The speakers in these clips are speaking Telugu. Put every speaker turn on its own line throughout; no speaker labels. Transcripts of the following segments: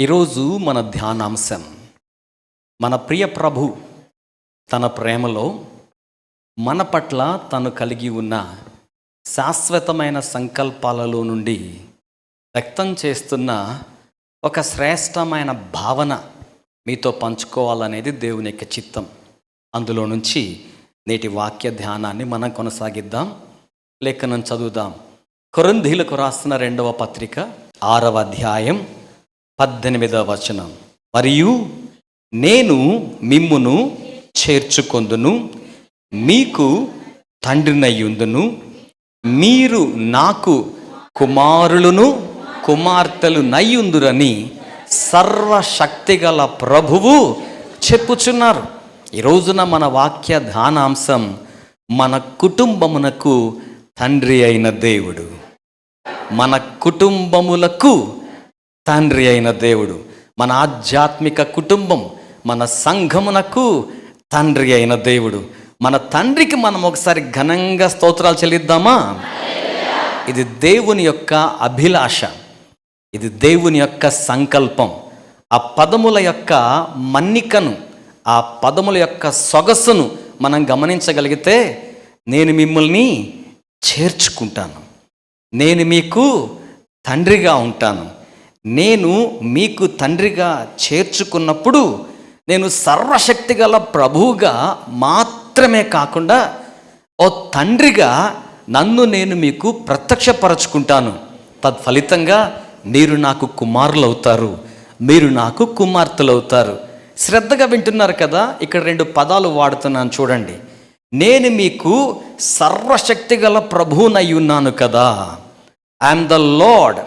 ఈరోజు మన ధ్యానాంశం, మన ప్రియ ప్రభు తన ప్రేమలో మన పట్ల తను కలిగి ఉన్న శాశ్వతమైన సంకల్పాలలో నుండి వ్యక్తం చేస్తున్న ఒక శ్రేష్టమైన భావన మీతో పంచుకోవాలనేది దేవుని యొక్క చిత్తం. అందులో నుంచి నేటి వాక్య ధ్యానాన్ని మనం కొనసాగిద్దాం. లేఖనం చదువుదాం. కొరింథీయులకు రాసిన 2వ పత్రిక 6వ అధ్యాయం 18వ వచనం. మరియు నేను మిమ్మును చేర్చుకొందును, మీకు తండ్రినయ్యుందును, మీరు నాకు కుమారులను కుమార్తెలు నయ్యుందురని సర్వశక్తిగల ప్రభువు చెప్పుచున్నారు. ఈ రోజున మన వాక్య ధ్యానాంశం, మన కుటుంబమునకు తండ్రి అయిన దేవుడు. మన కుటుంబములకు తండ్రి అయిన దేవుడు, మన ఆధ్యాత్మిక కుటుంబం, మన సంఘమునకు తండ్రి అయిన దేవుడు. మన తండ్రికి మనం ఒకసారి ఘనంగా స్తోత్రాలు చెల్లిద్దామా? ఇది దేవుని యొక్క అభిలాష, ఇది దేవుని యొక్క సంకల్పం. ఆ పదముల యొక్క మన్నికను, ఆ పదముల యొక్క సొగసును మనం గమనించగలిగితే, నేను మిమ్మల్ని చేర్చుకుంటాను, నేను మీకు తండ్రిగా ఉంటాను. నేను మీకు తండ్రిగా చేర్చుకున్నప్పుడు నేను సర్వశక్తి గల ప్రభువుగా మాత్రమే కాకుండా ఓ తండ్రిగా నన్ను నేను మీకు ప్రత్యక్షపరచుకుంటాను. తత్ఫలితంగా మీరు నాకు కుమారులు అవుతారు, మీరు నాకు కుమార్తెలు అవుతారు. శ్రద్ధగా వింటున్నారు కదా? ఇక్కడ 2 పదాలు వాడుతున్నాను చూడండి. నేను మీకు సర్వశక్తి గల ప్రభువునై ఉన్నాను కదా. I'm the lord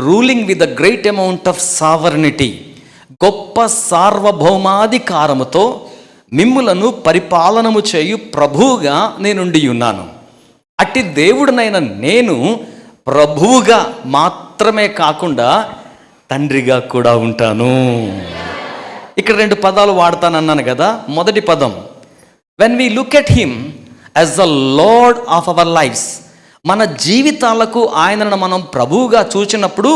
ruling with the great amount of sovereignty. గొప్ప సార్వభౌమాధికారముతో మిమ్ములను పరిపాలనము చేయు ప్రభువుగా నేనుండి ఉన్నాను. అట్టి దేవుడినైన నేను ప్రభువుగా మాత్రమే కాకుండా తండ్రిగా కూడా ఉంటాను. ఇక్కడ 2 పదాలు వాడతానన్నాను కదా. మొదటి పదం, when we look at him as the Lord of our lives, మన జీవితాలకు ఆయనను మనం ప్రభువుగా చూచినప్పుడు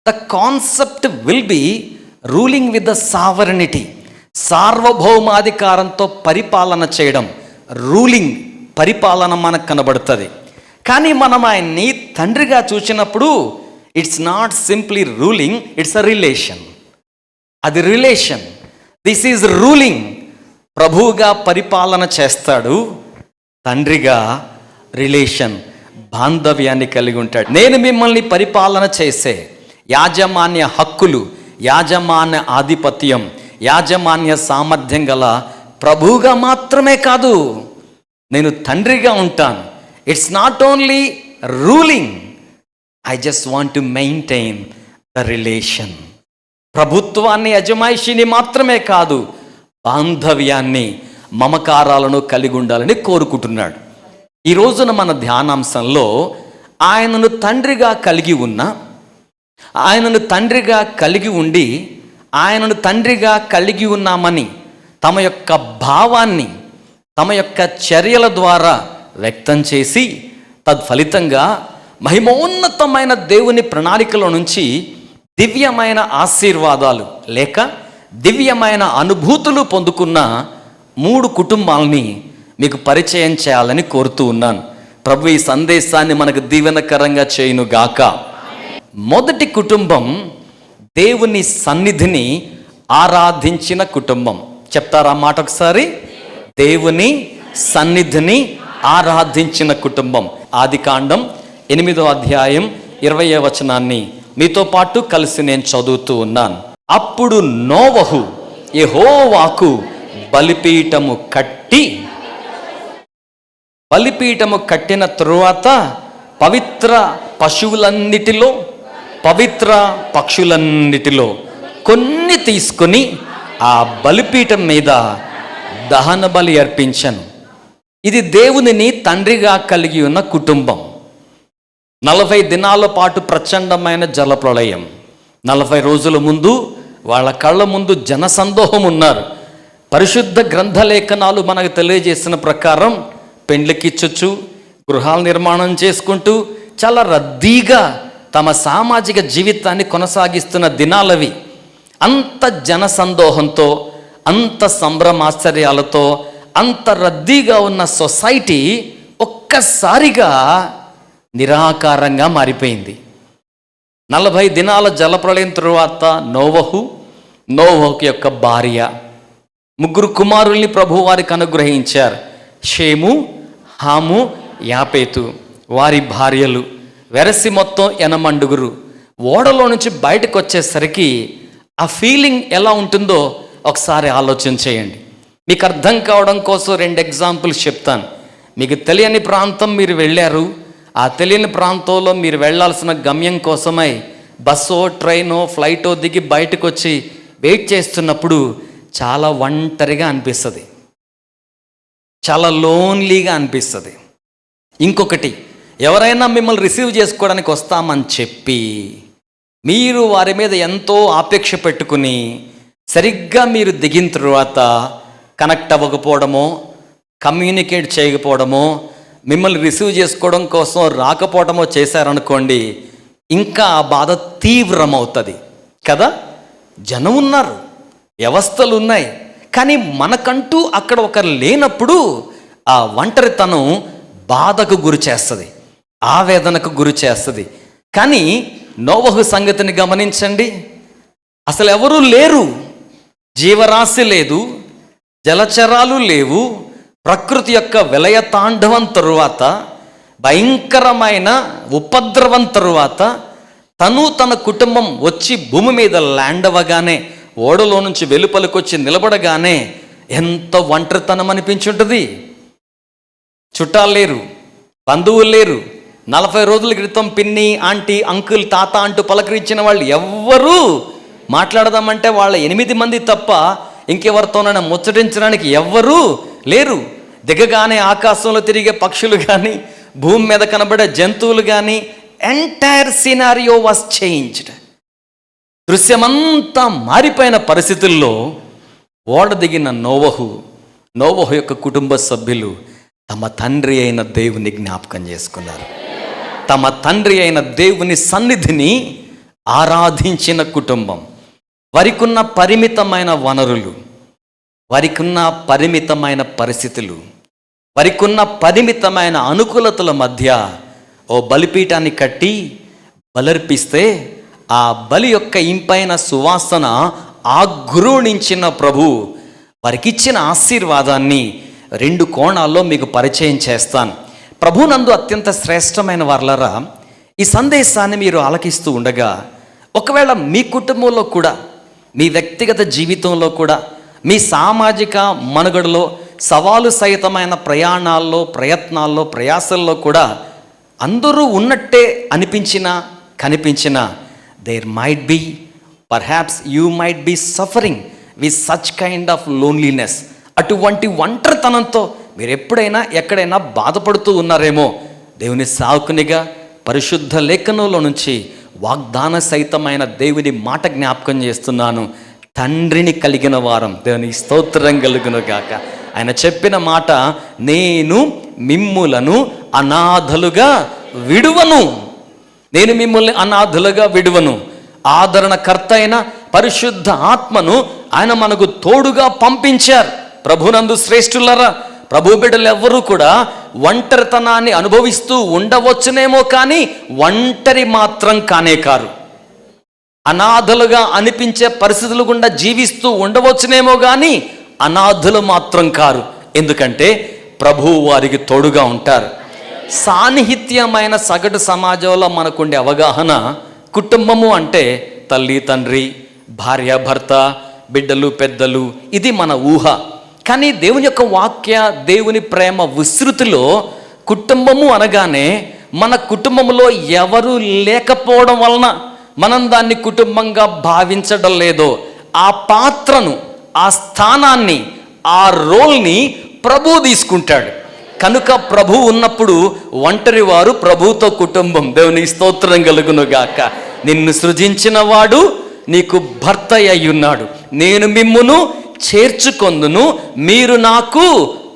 the concept will be ruling with the sovereignty. సార్వభౌమాధికారంతో పరిపాలన చేయడం, రూలింగ్, పరిపాలన మనకు కనబడుతుంది. కానీ మనం ఆయన్ని తండ్రిగా చూసినప్పుడు it's not simply ruling, it's a relation. అది రిలేషన్. This is ruling. ప్రభువుగా పరిపాలన చేస్తాడు, తండ్రిగా రిలేషన్, బాంధవ్యాన్ని కలిగి ఉంటాడు. నేను మిమ్మల్ని పరిపాలన చేసే యాజమాన్య హక్కులు, యాజమాన్య ఆధిపత్యం, యాజమాన్య సామర్థ్యం గల ప్రభువుగా మాత్రమే కాదు, నేను తండ్రిగా ఉంటాను. It's not only ruling, I just want to maintain the relation. ప్రభుత్వాన్ని, అజమాయిషిని మాత్రమే కాదు, బాంధవ్యాన్ని, మమకారాలను కలిగి ఉండాలని కోరుకుంటున్నాడు. ఈ రోజున మన ధ్యానాంశంలో ఆయనను తండ్రిగా కలిగి ఉన్న, ఆయనను తండ్రిగా కలిగి ఉండి, ఆయనను తండ్రిగా కలిగి ఉన్నామని తమ యొక్క భావాన్ని తమ యొక్క చర్యల ద్వారా వ్యక్తం చేసి, తత్ఫలితంగా మహిమోన్నతమైన దేవుని ప్రణాళికలో నుంచి దివ్యమైన ఆశీర్వాదాలు లేక దివ్యమైన అనుభూతులు పొందుకున్న 3 కుటుంబాలని మీకు పరిచయం చేయాలని కోరుతూ ఉన్నాను. ప్రభు ఈ సందేశాన్ని మనకు దీవెనకరంగా చేయును గాక. మొదటి కుటుంబం దేవుని సన్నిధిని ఆరాధించిన కుటుంబం. చెప్తారా మాట ఒకసారి? దేవుని సన్నిధిని ఆరాధించిన కుటుంబం. ఆదికాండం 8వ అధ్యాయం 20వ వచనాన్ని మీతో పాటు కలిసి నేను చదువుతూ ఉన్నాను. అప్పుడు నోవహు యెహోవాకు బలిపీఠము కట్టిన తరువాత పవిత్ర పశువులన్నిటిలో, పవిత్ర పక్షులన్నిటిలో కొన్ని తీసుకొని ఆ బలిపీఠం మీద దహన బలి అర్పించను. ఇది దేవునిని తండ్రిగా కలిగి ఉన్న కుటుంబం. 40 దినాల పాటు ప్రచండమైన జలప్రళయం. 40 రోజుల ముందు వాళ్ళ కళ్ళ ముందు జనసందోహం ఉన్నారు. పరిశుద్ధ గ్రంథలేఖనాలు మనకు తెలియజేసిన ప్రకారం పెండ్లికిచ్చొచ్చు, గృహాల నిర్మాణం చేసుకుంటూ చాలా రద్దీగా తమ సామాజిక జీవితాన్ని కొనసాగిస్తున్న దినాలవి. అంత జనసందోహంతో, అంత సంభ్రమాశ్చర్యాలతో, అంత రద్దీగా ఉన్న సొసైటీ ఒక్కసారిగా నిరాకారంగా మారిపోయింది. 40 దినాల జలప్రళయం తరువాత నోవహు యొక్క భార్య, 3 కుమారుల్ని ప్రభు వారికి అనుగ్రహించారు. షేము, హాము, యాపేతు, వారి భార్యలు, వెరసి మొత్తం 80. ఓడలో నుంచి బయటకు వచ్చేసరికి ఆ ఫీలింగ్ ఎలా ఉంటుందో ఒకసారి ఆలోచన చేయండి. మీకు అర్థం కావడం కోసం 2 ఎగ్జాంపుల్స్ చెప్తాను. మీకు తెలియని ప్రాంతం మీరు వెళ్ళారు, ఆ తెలియని ప్రాంతంలో మీరు వెళ్ళాల్సిన గమ్యం కోసమై బస్సో, ట్రైనో, ఫ్లైటో దిగి బయటకు వచ్చి వెయిట్ చేస్తున్నప్పుడు చాలా ఒంటరిగా అనిపిస్తుంది, చాలా లోన్లీగా అనిపిస్తుంది. ఇంకొకటి, ఎవరైనా మిమ్మల్ని రిసీవ్ చేసుకోవడానికి వస్తామని చెప్పి మీరు వారి మీద ఎంతో ఆపేక్ష పెట్టుకుని సరిగ్గా మీరు దిగిన తర్వాత కనెక్ట్ అవ్వకపోవడమో, కమ్యూనికేట్ చేయకపోవడమో, మిమ్మల్ని రిసీవ్ చేసుకోవడం కోసం రాకపోవడమో చేశారనుకోండి, ఇంకా ఆ బాధ తీవ్రమవుతుంది కదా. జనం ఉన్నారు, వ్యవస్థలు ఉన్నాయి, కానీ మనకంటూ అక్కడ ఒకరు లేనప్పుడు ఆ ఒంటరితనం బాధకు గురి చేస్తుంది, ఆవేదనకు గురి చేస్తుంది. కానీ నోవహు సంగతిని గమనించండి, అసలు ఎవరూ లేరు, జీవరాశి లేదు, జలచరాలు లేవు. ప్రకృతి యొక్క విలయ తాండవం తరువాత, భయంకరమైన ఉపద్రవం తరువాత తన కుటుంబం వచ్చి భూమి మీద ల్యాండ్ అవ్వగానే, ఓడలో నుంచి వెలుపలికొచ్చి నిలబడగానే ఎంత ఒంటరితనం అనిపించుంటుంది. చుట్టాలు లేరు, బంధువులు లేరు. 40 రోజుల క్రితం పిన్ని, ఆంటీ, అంకుల్, తాత అంటూ పలకరించిన వాళ్ళు ఎవ్వరూ మాట్లాడదామంటే వాళ్ళ 8 మంది తప్ప ఇంకెవరితోనైనా ముచ్చటించడానికి ఎవ్వరూ లేరు. దిగగానే ఆకాశంలో తిరిగే పక్షులు కానీ, భూమి మీద కనబడే జంతువులు కానీ, ఎంటైర్ సినారియో వాస్ చేంజ్డ్. దృశ్యమంతా మారిపోయిన పరిస్థితుల్లో ఓడ దిగిన నోవహు యొక్క కుటుంబ సభ్యులు తమ తండ్రి అయిన దేవుని జ్ఞాపకం చేసుకున్నారు. తమ తండ్రి అయిన దేవుని సన్నిధిని ఆరాధించిన కుటుంబం. వారికున్న పరిమితమైన వనరులు, వారికున్న పరిమితమైన పరిస్థితులు, వారికున్న పరిమితమైన అనుకూలతల మధ్య ఓ బలిపీఠాన్ని కట్టి బలర్పిస్తే ఆ బలి యొక్క ఇంపైన సువాసన ఆగ్రూణించిన ప్రభు వారికిచ్చిన ఆశీర్వాదాన్ని 2 కోణాల్లో మీకు పరిచయం చేస్తాను. ప్రభునందు అత్యంత శ్రేష్టమైన వారలారా, ఈ సందేశాన్ని మీరు ఆలకిస్తూ ఉండగా, ఒకవేళ మీ కుటుంబంలో కూడా, మీ వ్యక్తిగత జీవితంలో కూడా, మీ సామాజిక మనుగడలో, సవాలు సహితమైన ప్రయాణాల్లో, ప్రయత్నాల్లో, ప్రయాసల్లో కూడా అందరూ ఉన్నట్టే అనిపించినా కనిపించినా, there might be, perhaps you might be suffering with such kind of loneliness. అటువంటి ఒంటరితనంతో మీరు ఎప్పుడైనా ఎక్కడైనా బాధపడుతూ ఉన్నారేమో. దేవుని సాకునిగా పరిశుద్ధ లేఖనంలో నుంచి వాగ్దాన సహితమైన దేవుని మాట జ్ఞాపకం చేస్తున్నాను. తండ్రిని కలిగిన వారం, దేవుని స్తోత్రం కలుగును గాక. ఆయన చెప్పిన మాట, నేను మిమ్ములను అనాథలుగా విడువను, నేను మిమ్మల్ని అనాథలుగా విడువను. ఆదరణకర్త అయిన పరిశుద్ధ ఆత్మను ఆయన మనకు తోడుగా పంపించారు. ప్రభునందు శ్రేష్ఠులరా, ప్రభు బిడ్డలు ఎవ్వరూ కూడా ఒంటరితనాన్ని అనుభవిస్తూ ఉండవచ్చునేమో, కానీ ఒంటరి మాత్రం కానే కారు. అనాథలుగా అనిపించే పరిస్థితులు గుండా జీవిస్తూ ఉండవచ్చునేమో, కానీ అనాథులు మాత్రం కారు. ఎందుకంటే ప్రభువు వారికి తోడుగా ఉంటారు. సాన్నిహిత్యమైన సగటు సమాజంలో మనకుండే అవగాహన, కుటుంబము అంటే తల్లి, తండ్రి, భార్య, భర్త, బిడ్డలు, పెద్దలు, ఇది మన ఊహ. కానీ దేవుని యొక్క వాక్య, దేవుని ప్రేమ విస్తృతిలో కుటుంబము అనగానే మన కుటుంబంలో ఎవరు లేకపోవడం వలన మనం దాన్ని కుటుంబంగా భావించడం లేదో, ఆ పాత్రను, ఆ స్థానాన్ని, ఆ రోల్ని ప్రభువు తీసుకుంటాడు. కనుక ప్రభు ఉన్నప్పుడు ఒంటరి వారు ప్రభువుతో కుటుంబం. దేవుని స్తోత్రం కలుగును గాక. నిన్ను సృజించిన వాడు నీకు భర్త అయ్యున్నాడు. నేను మిమ్మును చేర్చుకొందును, మీరు నాకు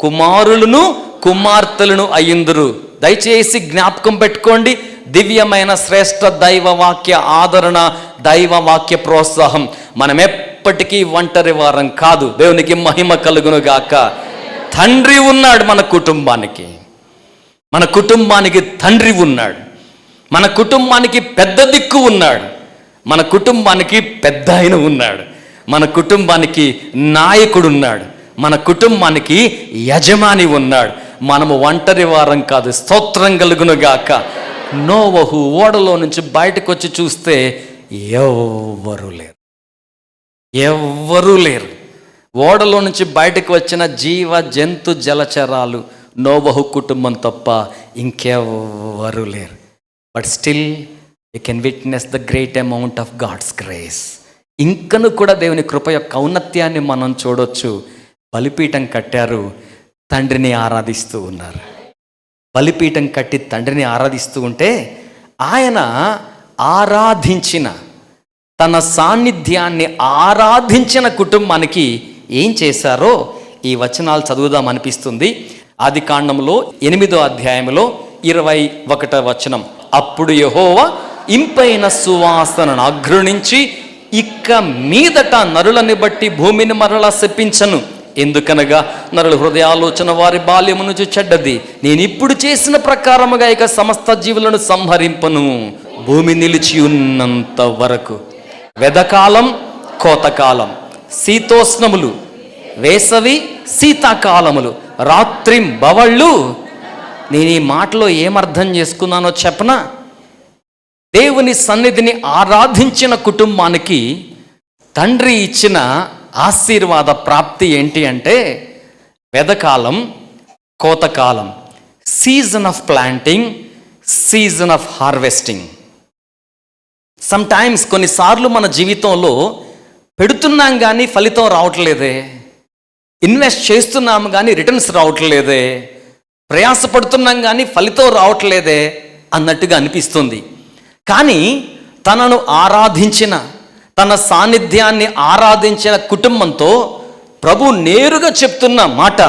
కుమారులను కుమార్తెలను అయ్యుందురు. దయచేసి జ్ఞాపకం పెట్టుకోండి, దివ్యమైన శ్రేష్ఠ దైవ వాక్య ఆదరణ, దైవ వాక్య ప్రోత్సాహం. మనం ఎప్పటికీ ఒంటరి వారం కాదు. దేవునికి మహిమ కలుగును గాక. తండ్రి ఉన్నాడు మన కుటుంబానికి. మన కుటుంబానికి తండ్రి ఉన్నాడు. మన కుటుంబానికి పెద్ద దిక్కు ఉన్నాడు. మన కుటుంబానికి పెద్ద ఆయన ఉన్నాడు. మన కుటుంబానికి నాయకుడు ఉన్నాడు. మన కుటుంబానికి యజమాని ఉన్నాడు. మనము ఒంటరి వారం కాదు. స్తోత్రం కలుగును గాక. నోవహు ఓడలో నుంచి బయటకు వచ్చి చూస్తే ఎవ్వరూ లేరు. ఓడలో నుంచి బయటకు వచ్చిన జీవ జంతు జలచరాలు నోవహు కుటుంబం తప్ప ఇంకెవ్వరూ లేరు. But still you can witness the great amount of God's grace. ఇంకను కూడా దేవుని కృప యొక్క ఔన్నత్యాన్ని మనం చూడొచ్చు. బలిపీఠం కట్టారు, తండ్రిని ఆరాధిస్తూ ఉన్నారు. బలిపీఠం కట్టి తండ్రిని ఆరాధిస్తూ ఉంటే ఆయన ఆరాధించిన, తన సాన్నిధ్యాన్ని ఆరాధించిన కుటుంబానికి ఏం చేశారో ఈ వచనాలు చదువుదాం అనిపిస్తుంది. ఆదికాండంలో 8వ అధ్యాయంలో 21వ వచనం. అప్పుడు యెహోవా ఇంపైన సువాసనను అగ్రుణించి, ఇక మీదట నరులని బట్టి భూమిని మరలా శపించను. ఎందుకనగా నరుల హృదయాలోచన వారి బాల్యము నుంచి చెడ్డది. నేను ఇప్పుడు చేసిన ప్రకారముగా ఇక సమస్త జీవులను సంహరింపను. భూమి నిలిచి ఉన్నంత వరకు. వెదకాలం, కోతకాలం, శీతోష్ణములు, వేసవి, శీతాకాలములు, రాత్రింబవళ్ళు. నేను ఈ మాటలో ఏమర్థం చేసుకున్నానో చెప్పనా? దేవుని సన్నిధిని ఆరాధించిన కుటుంబానికి తండ్రి ఇచ్చిన ఆశీర్వాద ప్రాప్తి ఏంటి అంటే, వెదకాలం, కోతకాలం, season of planting, season of harvesting. Sometimes కొన్నిసార్లు మన జీవితంలో పెడుతున్నాం కానీ ఫలితం రావట్లేదే, ఇన్వెస్ట్ చేస్తున్నాము కానీ రిటర్న్స్ రావట్లేదే, ప్రయాసపడుతున్నాం కానీ ఫలితం రావట్లేదే అన్నట్టుగా అనిపిస్తుంది. కానీ తనను ఆరాధించిన, తన సాన్నిధ్యాన్ని ఆరాధించిన కుటుంబంతో ప్రభు నేరుగా చెప్తున్న మాట,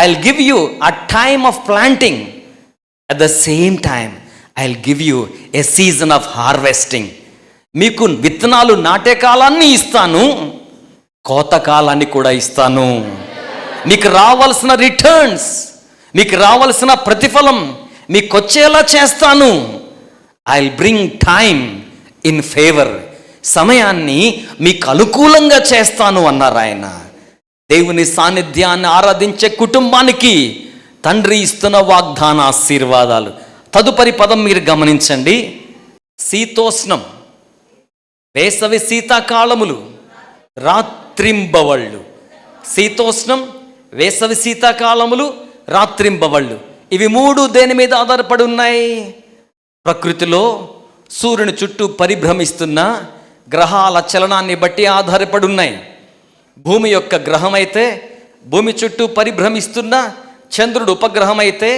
I will give you a time of planting, at the same time I will give you a season of harvesting. మీకు విత్తనాలు నాటే కాలాన్ని ఇస్తాను, కోతకాలాన్ని కూడా ఇస్తాను. మీకు రావాల్సిన రిటర్న్స్, మీకు రావాల్సిన ప్రతిఫలం మీకు వచ్చేలా చేస్తాను. I will bring time in favour. సమయాన్ని మీకు అనుకూలంగా చేస్తాను అన్నారు ఆయన. దేవుని సాన్నిధ్యాన్ని ఆరాధించే కుటుంబానికి తండ్రి ఇస్తున్న వాగ్దాన ఆశీర్వాదాలు. తదుపరి పదం మీరు గమనించండి. శీతోష్ణం, వేసవి, శీతాకాలములు, రాత్రింబవళ్ళు. శీతోష్ణం, వేసవి, శీతాకాలములు, రాత్రింబవళ్ళు. ఇవి మూడు దేని మీద ఆధారపడి ఉన్నాయి? ప్రకృతిలో సూర్యుని చుట్టూ పరిభ్రమిస్తున్న గ్రహాల చలనాన్ని బట్టి ఆధారపడి ఉన్నాయి. భూమి యొక్క గ్రహం అయితే భూమి చుట్టూ పరిభ్రమిస్తున్న, చంద్రుడు ఉపగ్రహం అయితే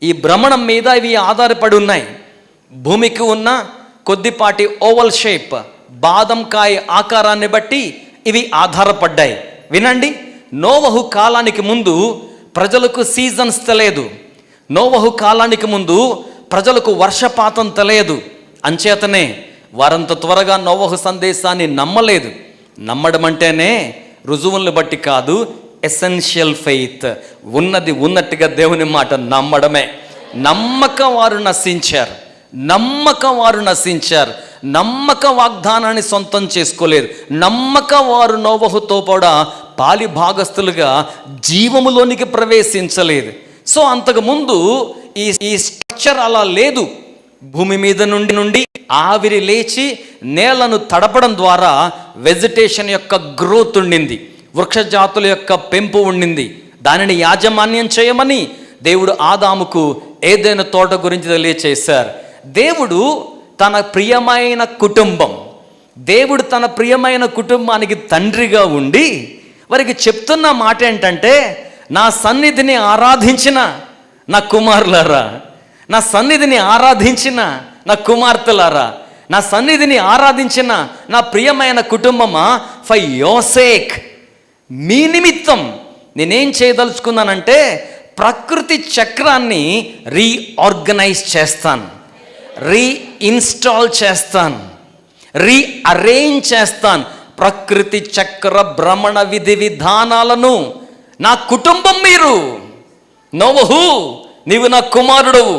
ఈ భ్రమణం మీద ఇవి ఆధారపడి ఉన్నాయి. భూమికి ఉన్న కొద్దిపాటి ఓవల్ షేప్, బాదం కాయ ఆకారాన్ని బట్టి ఇవి ఆధారపడ్డాయి. వినండి, నోవహు కాలానికి ముందు ప్రజలకు సీజన్స్ తెలియదు. నోవహు కాలానికి ముందు ప్రజలకు వర్షపాతం తెలియదు. అంచేతనే వారంత త్వరగా నోవహు సందేశాన్ని నమ్మలేదు. నమ్మడం అంటేనే రుజువులను బట్టి కాదు, ఎసెన్షియల్ ఫెయిత్, ఉన్నది ఉన్నట్టుగా దేవుని మాట నమ్మడమే. నమ్మక వారు నశించారు. నమ్మక వాగ్దానాన్ని సొంతం చేసుకోలేదు. నమ్మక వారు నోవహుతో కూడా పాలి భాగస్థులుగా జీవములోనికి ప్రవేశించలేదు. సో అంతకుముందు ఈ స్ట్రక్చర్ అలా లేదు. భూమి మీద నుండి ఆవిరి లేచి నేలను తడపడం ద్వారా వెజిటేషన్ యొక్క గ్రోత్ ఉండింది, వృక్షజాతుల యొక్క పెంపు ఉండింది. దానిని యాజమాన్యం చేయమని దేవుడు ఆదాముకు ఏదైనా తోట గురించి తెలియచేశారు. దేవుడు తన ప్రియమైన కుటుంబానికి తండ్రిగా ఉండి వారికి చెప్తున్న మాట ఏంటంటే, నా సన్నిధిని ఆరాధించిన నా కుమారులారా, నా సన్నిధిని ఆరాధించిన నా కుమార్తెలారా, నా సన్నిధిని ఆరాధించిన నా ప్రియమైన కుటుంబమా, ఫర్ యువర్ సేక్, మీ నిమిత్తం నేనేం చేయదలుచుకున్నానంటే ప్రకృతి చక్రాన్ని రీఆర్గనైజ్ చేస్తాను. రీఇన్స్టాల్ చేస్తాను, రీఅరేంజ్ చేస్తాను. ప్రకృతి చక్ర భ్రమణ విధి విధానాలను నా కుటుంబం మీరు. నోవహు, నీవు నా కుమారుడవు.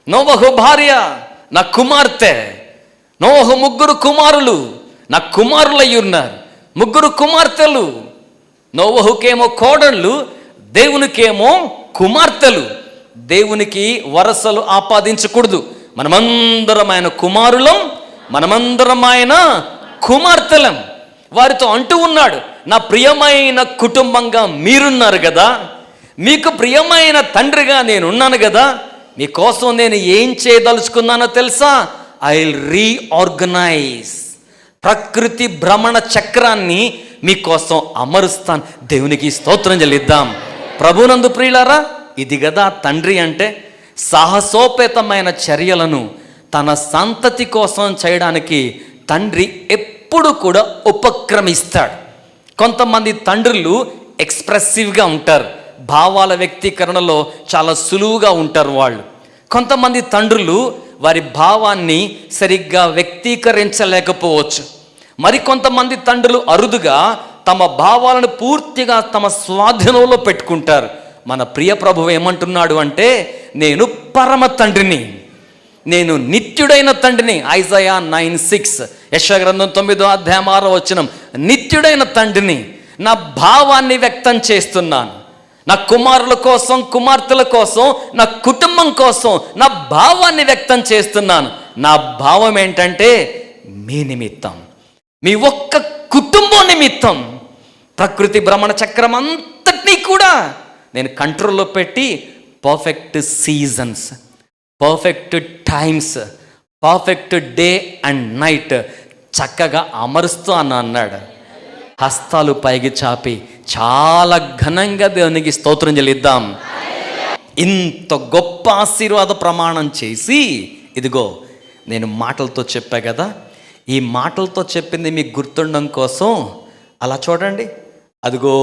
నోవహు భార్య నా కుమార్తె. నోవహు 3 కుమారులు నా కుమారులై ఉన్నారు, 3 కుమార్తెలు. నోవహుకేమో కోడళ్ళు, దేవునికేమో కుమార్తెలు. దేవునికి వరసలు ఆపాదించకూడదు. మనమందరం ఆయన కుమారులం, మనమందరం ఆయన కుమార్తెలం. వారితో అంటూ ఉన్నాడు, నా ప్రియమైన కుటుంబంగా మీరున్నారు కదా, మీకు ప్రియమైన తండ్రిగా నేను ఉన్నాను కదా, మీకోసం నేను ఏం చేయదలుచుకున్నానో తెలుసా? I will reorganise. ప్రకృతి భ్రమణ చక్రాన్ని మీకోసం అమరుస్తాను. దేవునికి స్తోత్రం చెల్లిద్దాం. ప్రభునందు ప్రియులారా, ఇది కదా తండ్రి అంటే. సాహసోపేతమైన చర్యలను తన సంతతి కోసం చేయడానికి తండ్రి ఎప్పుడు కూడా ఉపక్రమిస్తాడు. కొంతమంది తండ్రులు ఎక్స్ప్రెసివ్గా ఉంటారు, భావాల వ్యక్తీకరణలో చాలా సులువుగా ఉంటారు వాళ్ళు. కొంతమంది తండ్రులు వారి భావాన్ని సరిగ్గా వ్యక్తీకరించలేకపోవచ్చు. మరికొంతమంది తండ్రులు అరుదుగా తమ భావాలను పూర్తిగా తమ స్వాధీనంలో పెట్టుకుంటారు. మన ప్రియ ప్రభువు ఏమంటున్నాడు అంటే, నేను పరమ తండ్రిని, నేను నిత్యుడైన తండ్రిని. ఐజయా 9:6, యెషయా గ్రంథం 9:6 నిత్యుడైన తండ్రిని. నా భావాన్ని వ్యక్తం చేస్తున్నాను. నా కుమారుల కోసం, కుమార్తెల కోసం, నా కుటుంబం కోసం నా భావాన్ని వ్యక్తం చేస్తున్నాను. నా భావం ఏంటంటే, మీ నిమిత్తం, మీ ఒక్క కుటుంబం నిమిత్తం ప్రకృతి భ్రమణ చక్రం అంతటినీ కూడా నేను కంట్రోల్లో పెట్టి perfect seasons, perfect times, perfect day and night చక్కగా అమరుస్తూ అన్నాడు. హస్తాలు పైకి చాపి చాలా ఘనంగా దేవునికి స్తోత్రం చెల్లిద్దాం. ఇంత గొప్ప ఆశీర్వాద ప్రమాణం చేసి, ఇదిగో నేను మాటలతో చెప్పా కదా, ఈ మాటలతో చెప్పింది మీకు గుర్తుండడం కోసం అలా చూడండి. అదిగో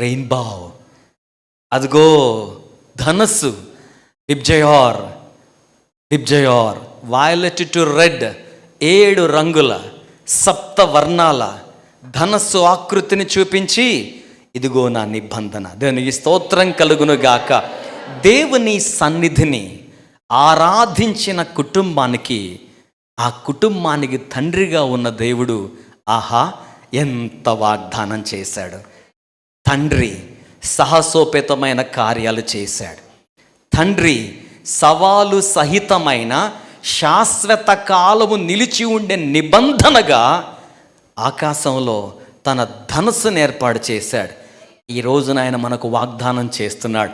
రెయిన్బో, అదిగో ధనస్సు, విబ్జయోర్, వయలెట్ టు రెడ్, 7 రంగుల 7 వర్ణాల ధనస్సు ఆకృతిని చూపించి, ఇదిగో నా నిబంధన. దేవునికి స్తోత్రం కలుగును గాక. దేవుని సన్నిధిని ఆరాధించిన కుటుంబానికి, ఆ కుటుంబానికి తండ్రిగా ఉన్న దేవుడు ఆహా ఎంత వాగ్దానం చేశాడు. తండ్రి సాహసోపేతమైన కార్యాలు చేశాడు. తండ్రి సవాలు సహితమైన శాశ్వత కాలము నిలిచి ఉండే నిబంధనగా ఆకాశంలో తన ధనస్సును ఏర్పాటు చేశాడు. ఈ రోజున ఆయన మనకు వాగ్దానం చేస్తున్నాడు,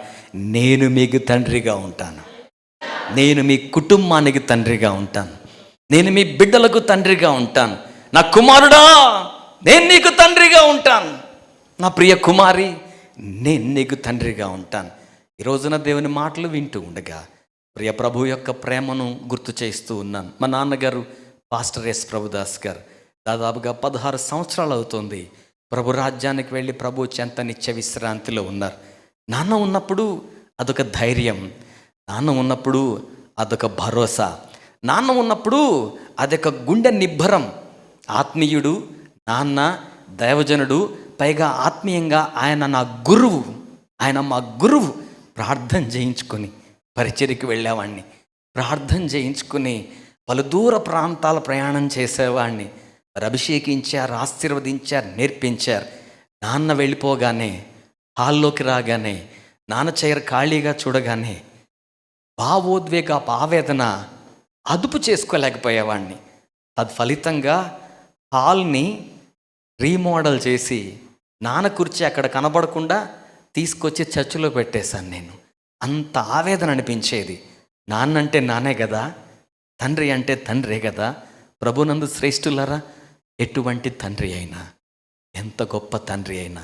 నేను మీకు తండ్రిగా ఉంటాను, నేను మీ కుటుంబానికి తండ్రిగా ఉంటాను, నేను మీ బిడ్డలకు తండ్రిగా ఉంటాను. నా కుమారుడా, నేను నీకు తండ్రిగా ఉంటాను. నా ప్రియ కుమారి, నేను నీకు తండ్రిగా ఉంటాను. ఈ రోజున దేవుని మాటలు వింటూ ఉండగా ప్రియ ప్రభు యొక్క ప్రేమను గుర్తు చేస్తూ ఉన్నాను. మా నాన్నగారు పాస్టర్ ఎస్ ప్రభుదాస్ గారు దాదాపుగా 16 సంవత్సరాలు అవుతుంది ప్రభు రాజ్యానికి వెళ్ళి ప్రభు చెంత నిత్య విశ్రాంతిలో ఉన్నారు. నాన్న ఉన్నప్పుడు అదొక ధైర్యం, నాన్న ఉన్నప్పుడు అదొక భరోసా, నాన్న ఉన్నప్పుడు అదొక గుండె నిబ్బరం. ఆత్మీయుడు నాన్న, దైవజనుడు, పైగా ఆత్మీయంగా ఆయన నా గురువు, ఆయన మా గురువు. ప్రార్థన చేయించుకొని పరిచర్యకి వెళ్ళేవాడిని, ప్రార్థన చేయించుకుని పలు దూర ప్రాంతాల ప్రయాణం చేసేవాడిని. వారు అభిషేకించారు, ఆశీర్వదించారు, నేర్పించారు. నాన్న వెళ్ళిపోగానే, హాల్లోకి రాగానే, నాన్న చైర్ ఖాళీగా చూడగానే భావోద్వేగ ఆవేదన అదుపు చేసుకోలేకపోయేవాడిని. తత్ఫలితంగా హాల్ని రీమోడల్ చేసి నాన్న కుర్చీ అక్కడ కనబడకుండా తీసుకొచ్చి చర్చిలో పెట్టేశాను నేను. అంత ఆవేదన అనిపించేది. నాన్న అంటే నానే కదా, తండ్రి అంటే తండ్రే కదా. ప్రభునందు శ్రేష్ఠులారా, ఎటువంటి తండ్రి అయినా, ఎంత గొప్ప తండ్రి అయినా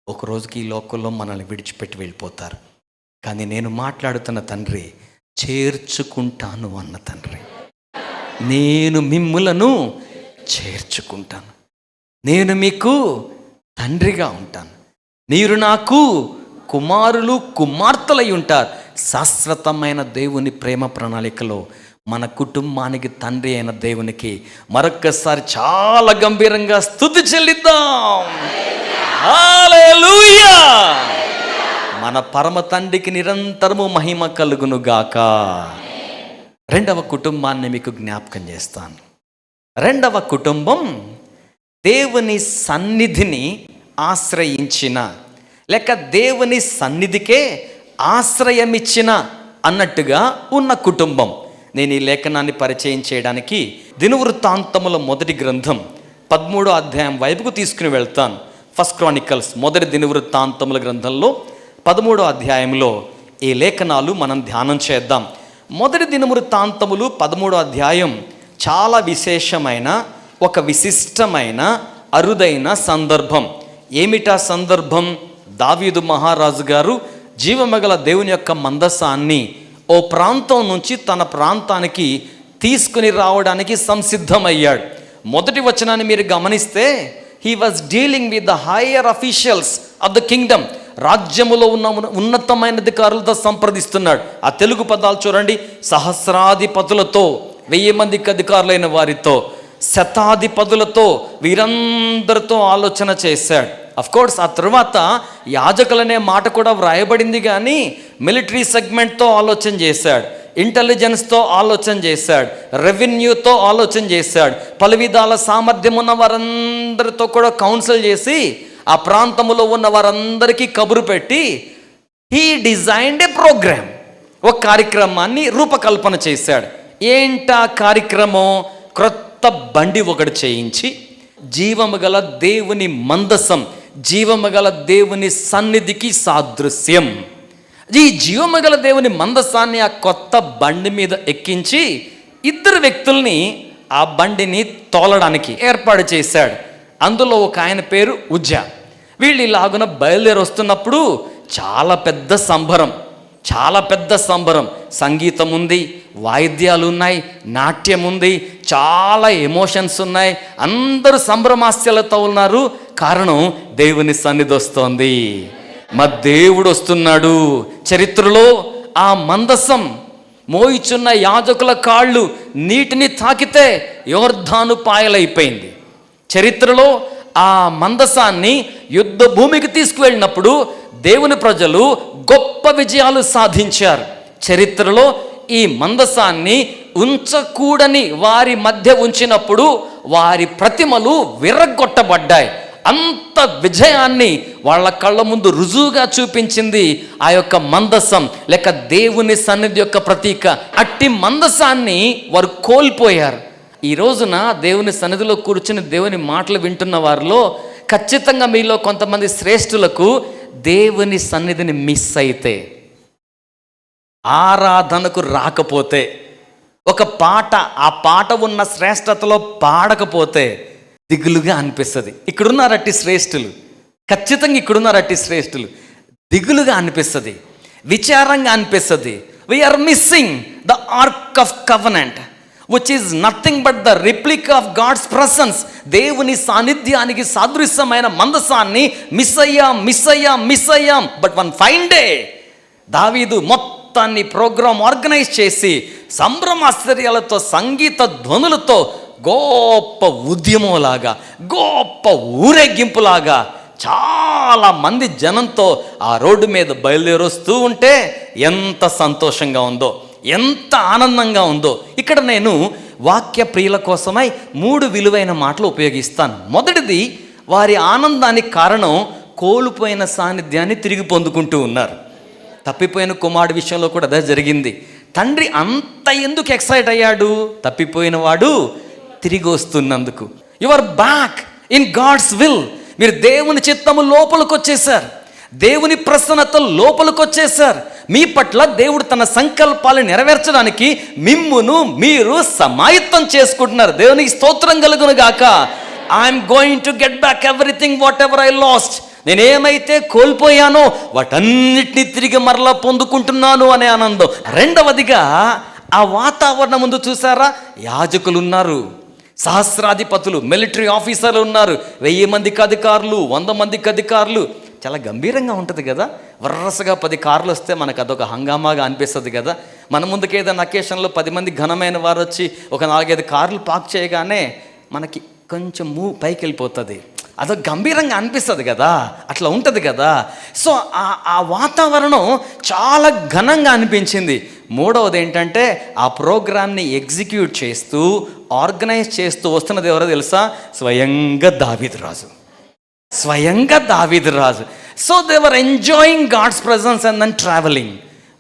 ఒకరోజుకి ఈ లోకంలో మనల్ని విడిచిపెట్టి వెళ్ళిపోతారు. కానీ నేను మాట్లాడుతున్న తండ్రి చేర్చుకుంటాను అన్న తండ్రి. నేను మిమ్ములను చేర్చుకుంటాను, నేను మీకు తండ్రిగా ఉంటాను, మీరు నాకు కుమారులు కుమార్తెలై ఉంటారు. శాశ్వతమైన దేవుని ప్రేమ ప్రణాళికలో మన కుటుంబానికి తండ్రి అయిన దేవునికి మరొక్కసారి చాలా గంభీరంగా స్తుతి చెల్లిద్దాం. హల్లెలూయా! మన పరమ తండ్రికి నిరంతరము మహిమ కలుగును గాక. రెండవ కుటుంబాన్ని మీకు జ్ఞాపకం చేస్తాను. రెండవ కుటుంబం దేవుని సన్నిధిని ఆశ్రయించిన, లేక దేవుని సన్నిధికే ఆశ్రయమిచ్చిన అన్నట్టుగా ఉన్న కుటుంబం. నేను ఈ లేఖనాన్ని పరిచయం చేయడానికి దినవృత్తాంతముల మొదటి గ్రంథం 13వ అధ్యాయం వైపుకు తీసుకుని వెళ్తాను. ఫస్ట్ క్రానికల్స్, మొదటి దినవృత్తాంతముల గ్రంథంలో 13వ అధ్యాయంలో ఈ లేఖనాలు మనం ధ్యానం చేద్దాం. మొదటి దినవృత్తాంతములు 13వ అధ్యాయం చాలా విశేషమైన, ఒక విశిష్టమైన, అరుదైన సందర్భం. ఏమిటా సందర్భం? దావీదు మహారాజు గారు జీవమగల దేవుని యొక్క మందసాన్ని ఓ ప్రాంతం నుంచి తన ప్రాంతానికి తీసుకుని రావడానికి సంసిద్ధమయ్యాడు. మొదటి వచనాన్ని మీరు గమనిస్తే, he was dealing with the higher officials of the Kingdom. రాజ్యములో ఉన్న ఉన్నతమైన అధికారులతో సంప్రదిస్తున్నాడు. ఆ తెలుగు పదాలు చూడండి. సహస్రాధిపతులతో, 1000 మందికి అధికారులైన వారితో, శతాధిపతులతో, వీరందరితో ఆలోచన చేశాడు. అఫ్కోర్స్ ఆ తర్వాత యాజకులనే మాట కూడా వ్రాయబడింది, కానీ మిలిటరీ సెగ్మెంట్తో ఆలోచన చేశాడు, ఇంటెలిజెన్స్తో ఆలోచన చేశాడు, రెవెన్యూతో ఆలోచన చేశాడు, పలు విధాల సామర్థ్యం ఉన్న వారందరితో కూడా కౌన్సిల్ చేసి ఆ ప్రాంతంలో ఉన్న వారందరికీ కబురు పెట్టి హీ డిజైన్డ్ ఏ ప్రోగ్రామ్, ఒక కార్యక్రమాన్ని రూపకల్పన చేశాడు. ఏంటా కార్యక్రమం? క్రొత్త బండి ఒకటి చేయించి జీవము గల దేవుని మందసం, జీవము గల దేవుని సన్నిధికి సాదృశ్యం, ఈ జీవము గల దేవుని మందసాన్ని ఆ కొత్త బండి మీద ఎక్కించి 2 వ్యక్తుల్ని ఆ బండిని తోలడానికి ఏర్పాటు చేశాడు. అందులో ఒక ఆయన పేరు ఉజ్జా. వీళ్ళు ఇలాగున బయలుదేరి వస్తున్నప్పుడు చాలా పెద్ద సంబరం, చాలా పెద్ద సంబరం. సంగీతం ఉంది, వాయిద్యాలు ఉన్నాయి, నాట్యం ఉంది, చాలా ఎమోషన్స్ ఉన్నాయి. అందరూ సంభ్రమాస్యాలతో ఉన్నారు. కారణం, దేవుని సన్నిధి వస్తోంది, మా దేవుడు వస్తున్నాడు. చరిత్రలో ఆ మందసం మోయిచున్న యాజకుల కాళ్ళు నీటిని తాకితే యోర్దాను పాయలైపోయింది. చరిత్రలో ఆ మందసాన్ని యుద్ధ భూమికి తీసుకువెళ్ళినప్పుడు దేవుని ప్రజలు గొప్ప విజయాలు సాధించారు. చరిత్రలో ఈ మందసాన్ని ఉంచకూడని వారి మధ్య ఉంచినప్పుడు వారి ప్రతిమలు విర్రగొట్టబడ్డాయి. అంత విజయాన్ని వాళ్ళ కళ్ళ ముందు రుజువుగా చూపించింది ఆ యొక్క మందసం, లేక దేవుని సన్నిధి యొక్క ప్రతీక. అట్టి మందసాన్ని వారు కోల్పోయారు. ఈ రోజున దేవుని సన్నిధిలో కూర్చుని దేవుని మాటలు వింటున్న వారిలో ఖచ్చితంగా మీలో కొంతమంది శ్రేష్ఠులకు దేవుని సన్నిధిని మిస్ అయితే, ఆరాధనకు రాకపోతే, ఒక పాట ఆ పాట ఉన్న శ్రేష్టతలో పాడకపోతే దిగులుగా అనిపిస్తుంది. ఇక్కడున్నారు అట్టి శ్రేష్ఠులు, ఖచ్చితంగా ఇక్కడున్నారు అట్టి శ్రేష్ఠులు. దిగులుగా అనిపిస్తుంది, విచారంగా అనిపిస్తుంది. We are missing the ark of covenant, which is nothing but the replica of God's presence. దేవుని సాన్నిధ్యానికి సాదృశ్యమైన మందసాన్ని మిస్ అయ్యాం. బట్ వన్ ఫైన్ డే దావీదు మొత్తాన్ని ప్రోగ్రాం ఆర్గనైజ్ చేసి సంభ్రమాశ్చర్యాలతో, సంగీత ధ్వనులతో, గొప్ప ఉద్యమంలాగా, గొప్ప ఊరేగింపులాగా చాలా మంది జనంతో ఆ రోడ్డు మీద బయలుదేరొస్తూ ఉంటే ఎంత సంతోషంగా ఉందో, ఎంత ఆనందంగా ఉందో. ఇక్కడ నేను వాక్య ప్రియుల కోసమై 3 విలువైన మాటలు ఉపయోగిస్తాను. మొదటిది, వారి ఆనందానికి కారణం కోల్పోయిన సాన్నిధ్యాన్ని తిరిగి పొందుకుంటూ ఉన్నారు. తప్పిపోయిన కుమారుడి విషయంలో కూడా అదే జరిగింది. తండ్రి అంత ఎందుకు ఎక్సైట్ అయ్యాడు? తప్పిపోయిన వాడు తిరిగి వస్తున్నందుకు. You are back in God's will. మీరు దేవుని చిత్తము లోపలికి వచ్చేసారు, దేవుని ప్రసన్నత లోపలికి వచ్చేసారు. మీ పట్ల దేవుడు తన సంకల్పాలను నెరవేర్చడానికి మిమ్మును మీరు సమాయత్తం చేసుకుంటున్నారు. దేవునికి స్తోత్రం కలుగును గాక. I'm going to get back everything whatever I lost. నేనేమైతే కోల్పోయానో వాటన్నిటినీ తిరిగి మరలా పొందుకుంటున్నాను అనే ఆనందం. రెండవదిగా, ఆ వాతావరణం ముందు చూసారా? యాజకులు ఉన్నారు, సహస్రాధిపతులు, మిలిటరీ ఆఫీసర్లు ఉన్నారు, 1000 మందికి అధికారులు, 100 మందికి అధికారులు, చాలా గంభీరంగా ఉంటుంది కదా. వరసగా 10 కార్లు వస్తే మనకు అదొక హంగామాగా అనిపిస్తుంది కదా. మన ముందుకు ఏదైనా అకేషన్లో 10 మంది ఘనమైన వారు వచ్చి ఒక 4-5 కార్లు పార్క్ చేయగానే మనకి కొంచెం పైకి వెళ్ళిపోతుంది, అదొక గంభీరంగా అనిపిస్తుంది కదా, అట్లా ఉంటుంది కదా. సో ఆ వాతావరణం చాలా ఘనంగా అనిపించింది. మూడవది ఏంటంటే ఆ ప్రోగ్రామ్ని ఎగ్జిక్యూట్ చేస్తూ ఆర్గనైజ్ చేస్తూ వస్తున్నది ఎవరో తెలుసా? స్వయంగా దావీదు రాజు. So they were enjoying God's presence and then travelling.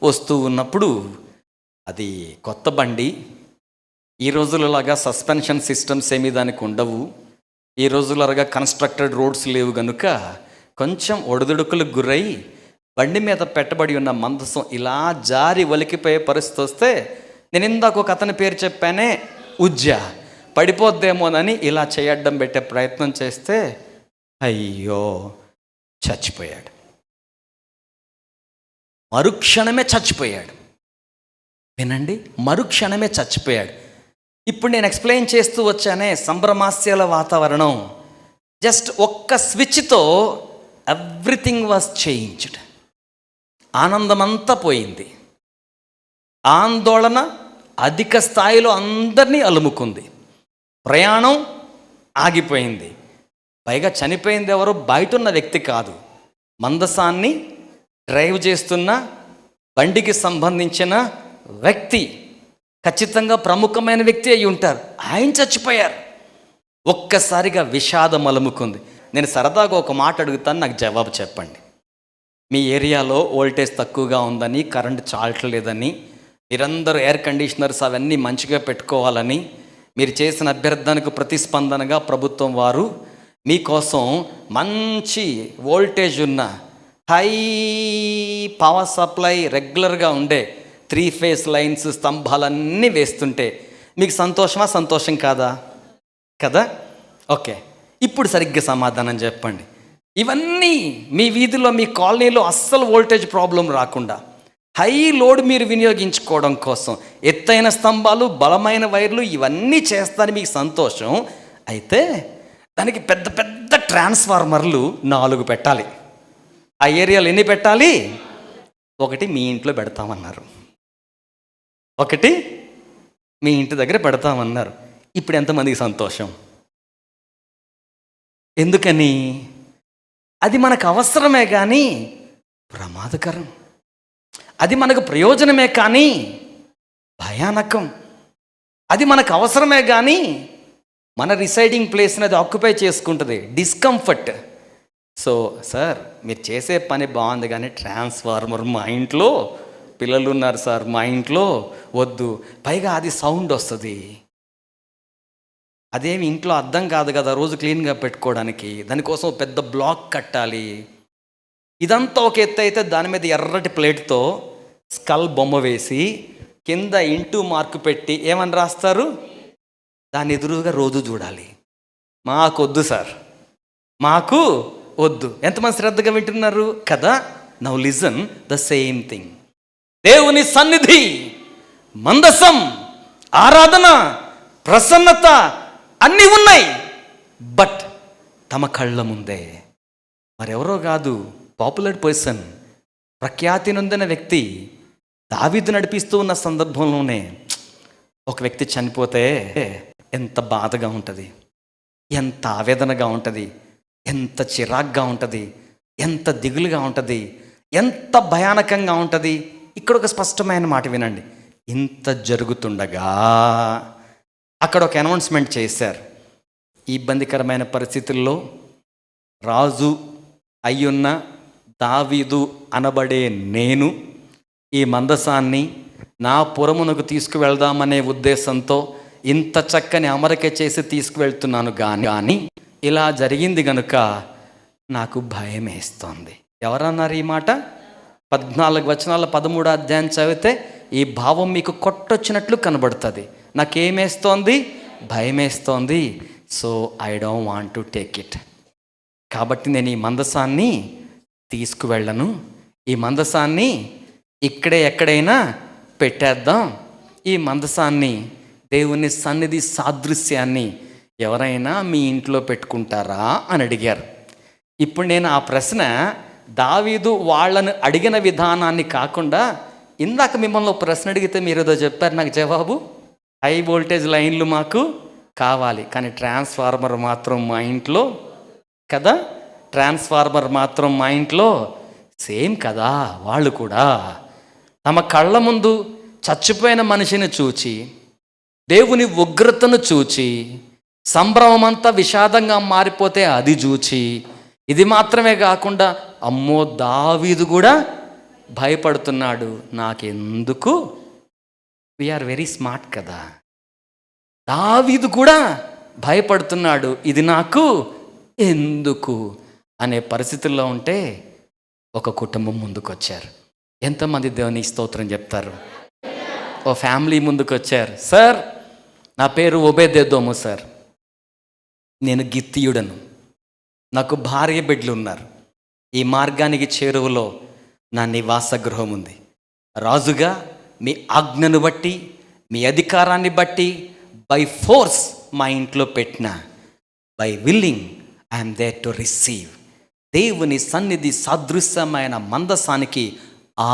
వస్తూ ఉన్నప్పుడు అది కొత్త బండి, ఈ రోజులలాగా సస్పెన్షన్ సిస్టమ్స్ ఏమీ దానికి ఉండవు, ఈ రోజులలాగా కన్స్ట్రక్టెడ్ రోడ్స్ లేవు గనుక కొంచెం ఒడిదుడుకులకు గురై బండి మీద పెట్టబడి ఉన్న మందసం ఇలా జారి ఒలికిపోయే పరిస్థితి వస్తే, నేను ఇందాక ఒక అతని పేరు చెప్పానే, ఉజ్జా, పడిపోద్దేమోనని ఇలా చేయడ్డం పెట్టే ప్రయత్నం చేస్తే అయ్యో చచ్చిపోయాడు. మరుక్షణమే చచ్చిపోయాడు. వినండి, మరుక్షణమే చచ్చిపోయాడు. ఇప్పుడు నేను ఎక్స్ప్లెయిన్ చేస్తూ వచ్చానే సంభ్రమాస్యాల వాతావరణం, జస్ట్ ఒక్క స్విచ్తో ఎవ్రీథింగ్ వాజ్ చేంజ్డ్. ఆనందమంతా పోయింది, ఆందోళన అధిక స్థాయిలో అందరినీ అలుముకుంది, ప్రయాణం ఆగిపోయింది. పైగా చనిపోయింది ఎవరు? బయట ఉన్న వ్యక్తి కాదు, మందసాన్ని డ్రైవ్ చేస్తున్న బండికి సంబంధించిన వ్యక్తి, ఖచ్చితంగా ప్రముఖమైన వ్యక్తి అయి ఉంటారు. ఆయన చచ్చిపోయారు. ఒక్కసారిగా విషాదం అలుముకుంది. నేను సరదాగా ఒక మాట అడుగుతాను, నాకు జవాబు చెప్పండి. మీ ఏరియాలో వోల్టేజ్ తక్కువగా ఉందని, కరెంట్ చాలట్లేదని, మీరందరూ ఎయిర్ కండిషనర్స్ అవన్నీ మంచిగా పెట్టుకోవాలని మీరు చేసిన అభ్యర్థనకు ప్రతిస్పందనగా ప్రభుత్వం వారు మీకోసం మంచి వోల్టేజ్ ఉన్న హై పవర్ సప్లై రెగ్యులర్గా ఉండే 3 ఫేస్ లైన్స్ స్తంభాలన్నీ వేస్తుంటే మీకు సంతోషమా? సంతోషం కాదా? కదా. ఓకే, ఇప్పుడు సరిగ్గా సమాధానం చెప్పండి. ఇవన్నీ మీ వీధిలో, మీ కాలనీలో అస్సలు వోల్టేజ్ ప్రాబ్లం రాకుండా హై లోడ్ మీరు వినియోగించుకోవడం కోసం ఎత్తైన స్తంభాలు, బలమైన వైర్లు ఇవన్నీ చేస్తారని మీకు సంతోషం. అయితే దానికి పెద్ద పెద్ద ట్రాన్స్ఫార్మర్లు 4 పెట్టాలి. ఆ ఏరియాలో ఎన్ని పెట్టాలి? 1 మీ ఇంట్లో పెడతామన్నారు, 1 మీ ఇంటి దగ్గర పెడతామన్నారు. ఇప్పుడు ఎంతమందికి సంతోషం? ఎందుకని? అది మనకు అవసరమే కానీ ప్రమాదకరం, అది మనకు ప్రయోజనమే కానీ భయానకం, అది మనకు అవసరమే కానీ మన రిసైడింగ్ ప్లేస్ని అది ఆక్యుపై చేసుకుంటుంది, డిస్కంఫర్ట్. సో సార్ మీరు చేసే పని బాగుంది కానీ ట్రాన్స్ఫార్మర్ మా ఇంట్లో, పిల్లలు ఉన్నారు సార్ మా ఇంట్లో వద్దు, పైగా అది సౌండ్ వస్తుంది, అదేమి ఇంట్లో అర్థం కాదు కదా రోజు క్లీన్గా పెట్టుకోవడానికి, దానికోసం పెద్ద బ్లాక్ కట్టాలి. ఇదంతా ఒక ఎత్తు అయితే దాని మీద ఎర్రటి ప్లేట్తో స్కల్ బొమ్మ వేసి కింద ఇంటూ మార్కు పెట్టి ఏమని రాస్తారు? దాని ఎదురుగా రోజు చూడాలి. మాకు వద్దు సార్, మాకు వద్దు. ఎంతమంది శ్రద్ధగా వింటున్నారు కదా? Now listen the same thing. దేవుని సన్నిధి, మందసం, ఆరాధన, ప్రసన్నత అన్నీ ఉన్నాయి. బట్ తమ కళ్ళ ముందే మరెవరో కాదు, పాపులర్ పర్సన్, ప్రఖ్యాతి నొందిన వ్యక్తి దావీదు నడిపిస్తూ ఉన్న సందర్భంలోనే ఒక వ్యక్తి చనిపోతే ఎంత బాధగా ఉంటుంది, ఎంత ఆవేదనగా ఉంటుంది, ఎంత చిరాగ్గా ఉంటుంది, ఎంత దిగులుగా ఉంటుంది, ఎంత భయానకంగా ఉంటుంది. ఇక్కడ ఒక స్పష్టమైన మాట వినండి. ఇంత జరుగుతుండగా అక్కడ ఒక అనౌన్స్మెంట్ చేశారు. ఈ ఇబ్బందికరమైన పరిస్థితుల్లో రాజు అయ్యున్న దావీదు అనబడే నేను ఈ మందసాన్ని నా పురమునకు తీసుకువెళ్దామనే ఉద్దేశంతో ఇంత చక్కని అమరిక చేసి తీసుకువెళ్తున్నాను కానీ ఇలా జరిగింది గనుక నాకు భయం వేస్తోంది. ఎవరన్నారు ఈ మాట? 14 వచనాల 13వ అధ్యాయం చదివితే ఈ భావం మీకు కొట్టొచ్చినట్లు కనబడుతుంది. నాకేమేస్తోంది? భయమేస్తోంది. So I don't want to take it. కాబట్టి నేను ఈ మందసాన్ని తీసుకువెళ్ళను, ఈ మందసాన్ని ఇక్కడే ఎక్కడైనా పెట్టేద్దాం. ఈ మందసాన్ని, దేవుని సన్నిధి సాదృశ్యాన్ని ఎవరైనా మీ ఇంట్లో పెట్టుకుంటారా అని అడిగారు. ఇప్పుడు నేను ఆ ప్రశ్న దావీదు వాళ్ళని అడిగిన విధానాన్ని కాకుండా, ఇందాక మిమ్మల్ని ఒక ప్రశ్న అడిగితే మీరు ఏదో చెప్పారు, నాకు జవాబు హై వోల్టేజ్ లైన్లు మాకు కావాలి, కానీ ట్రాన్స్ఫార్మర్ మాత్రం మా ఇంట్లో కదా, ట్రాన్స్ఫార్మర్ మాత్రం మా ఇంట్లో సేమ్ కదా. వాళ్ళు కూడా తమ కళ్ళ ముందు చచ్చిపోయిన మనిషిని చూచి, దేవుని ఉగ్రతను చూచి, సంభ్రమమంతా విషాదంగా మారిపోతే అది చూచి, ఇది మాత్రమే కాకుండా అమ్మో దావీదు కూడా భయపడుతున్నాడు, నాకెందుకు. వీఆర్ వెరీ స్మార్ట్ కదా. దావీదు కూడా భయపడుతున్నాడు, ఇది నాకు ఎందుకు అనే పరిస్థితుల్లో ఉంటే ఒక కుటుంబం ముందుకు వచ్చారు. ఎంతమంది దేవుని స్తోత్రం చెప్తారు? ఓ ఫ్యామిలీ ముందుకు వచ్చారు. సార్, నా పేరు ఒబేదెదోము సార్, నేను గిత్తీయుడను, నాకు భార్య బిడ్డలు ఉన్నారు, ఈ మార్గానికి చేరువలో నా నివాస గృహం ఉంది. రాజుగా మీ ఆజ్ఞను బట్టి, మీ అధికారాన్ని బట్టి బై ఫోర్స్ మా ఇంట్లో పెట్టిన, by willing I am there to receive. దేవుని సన్నిధి సాదృశ్యమైన మందసానికి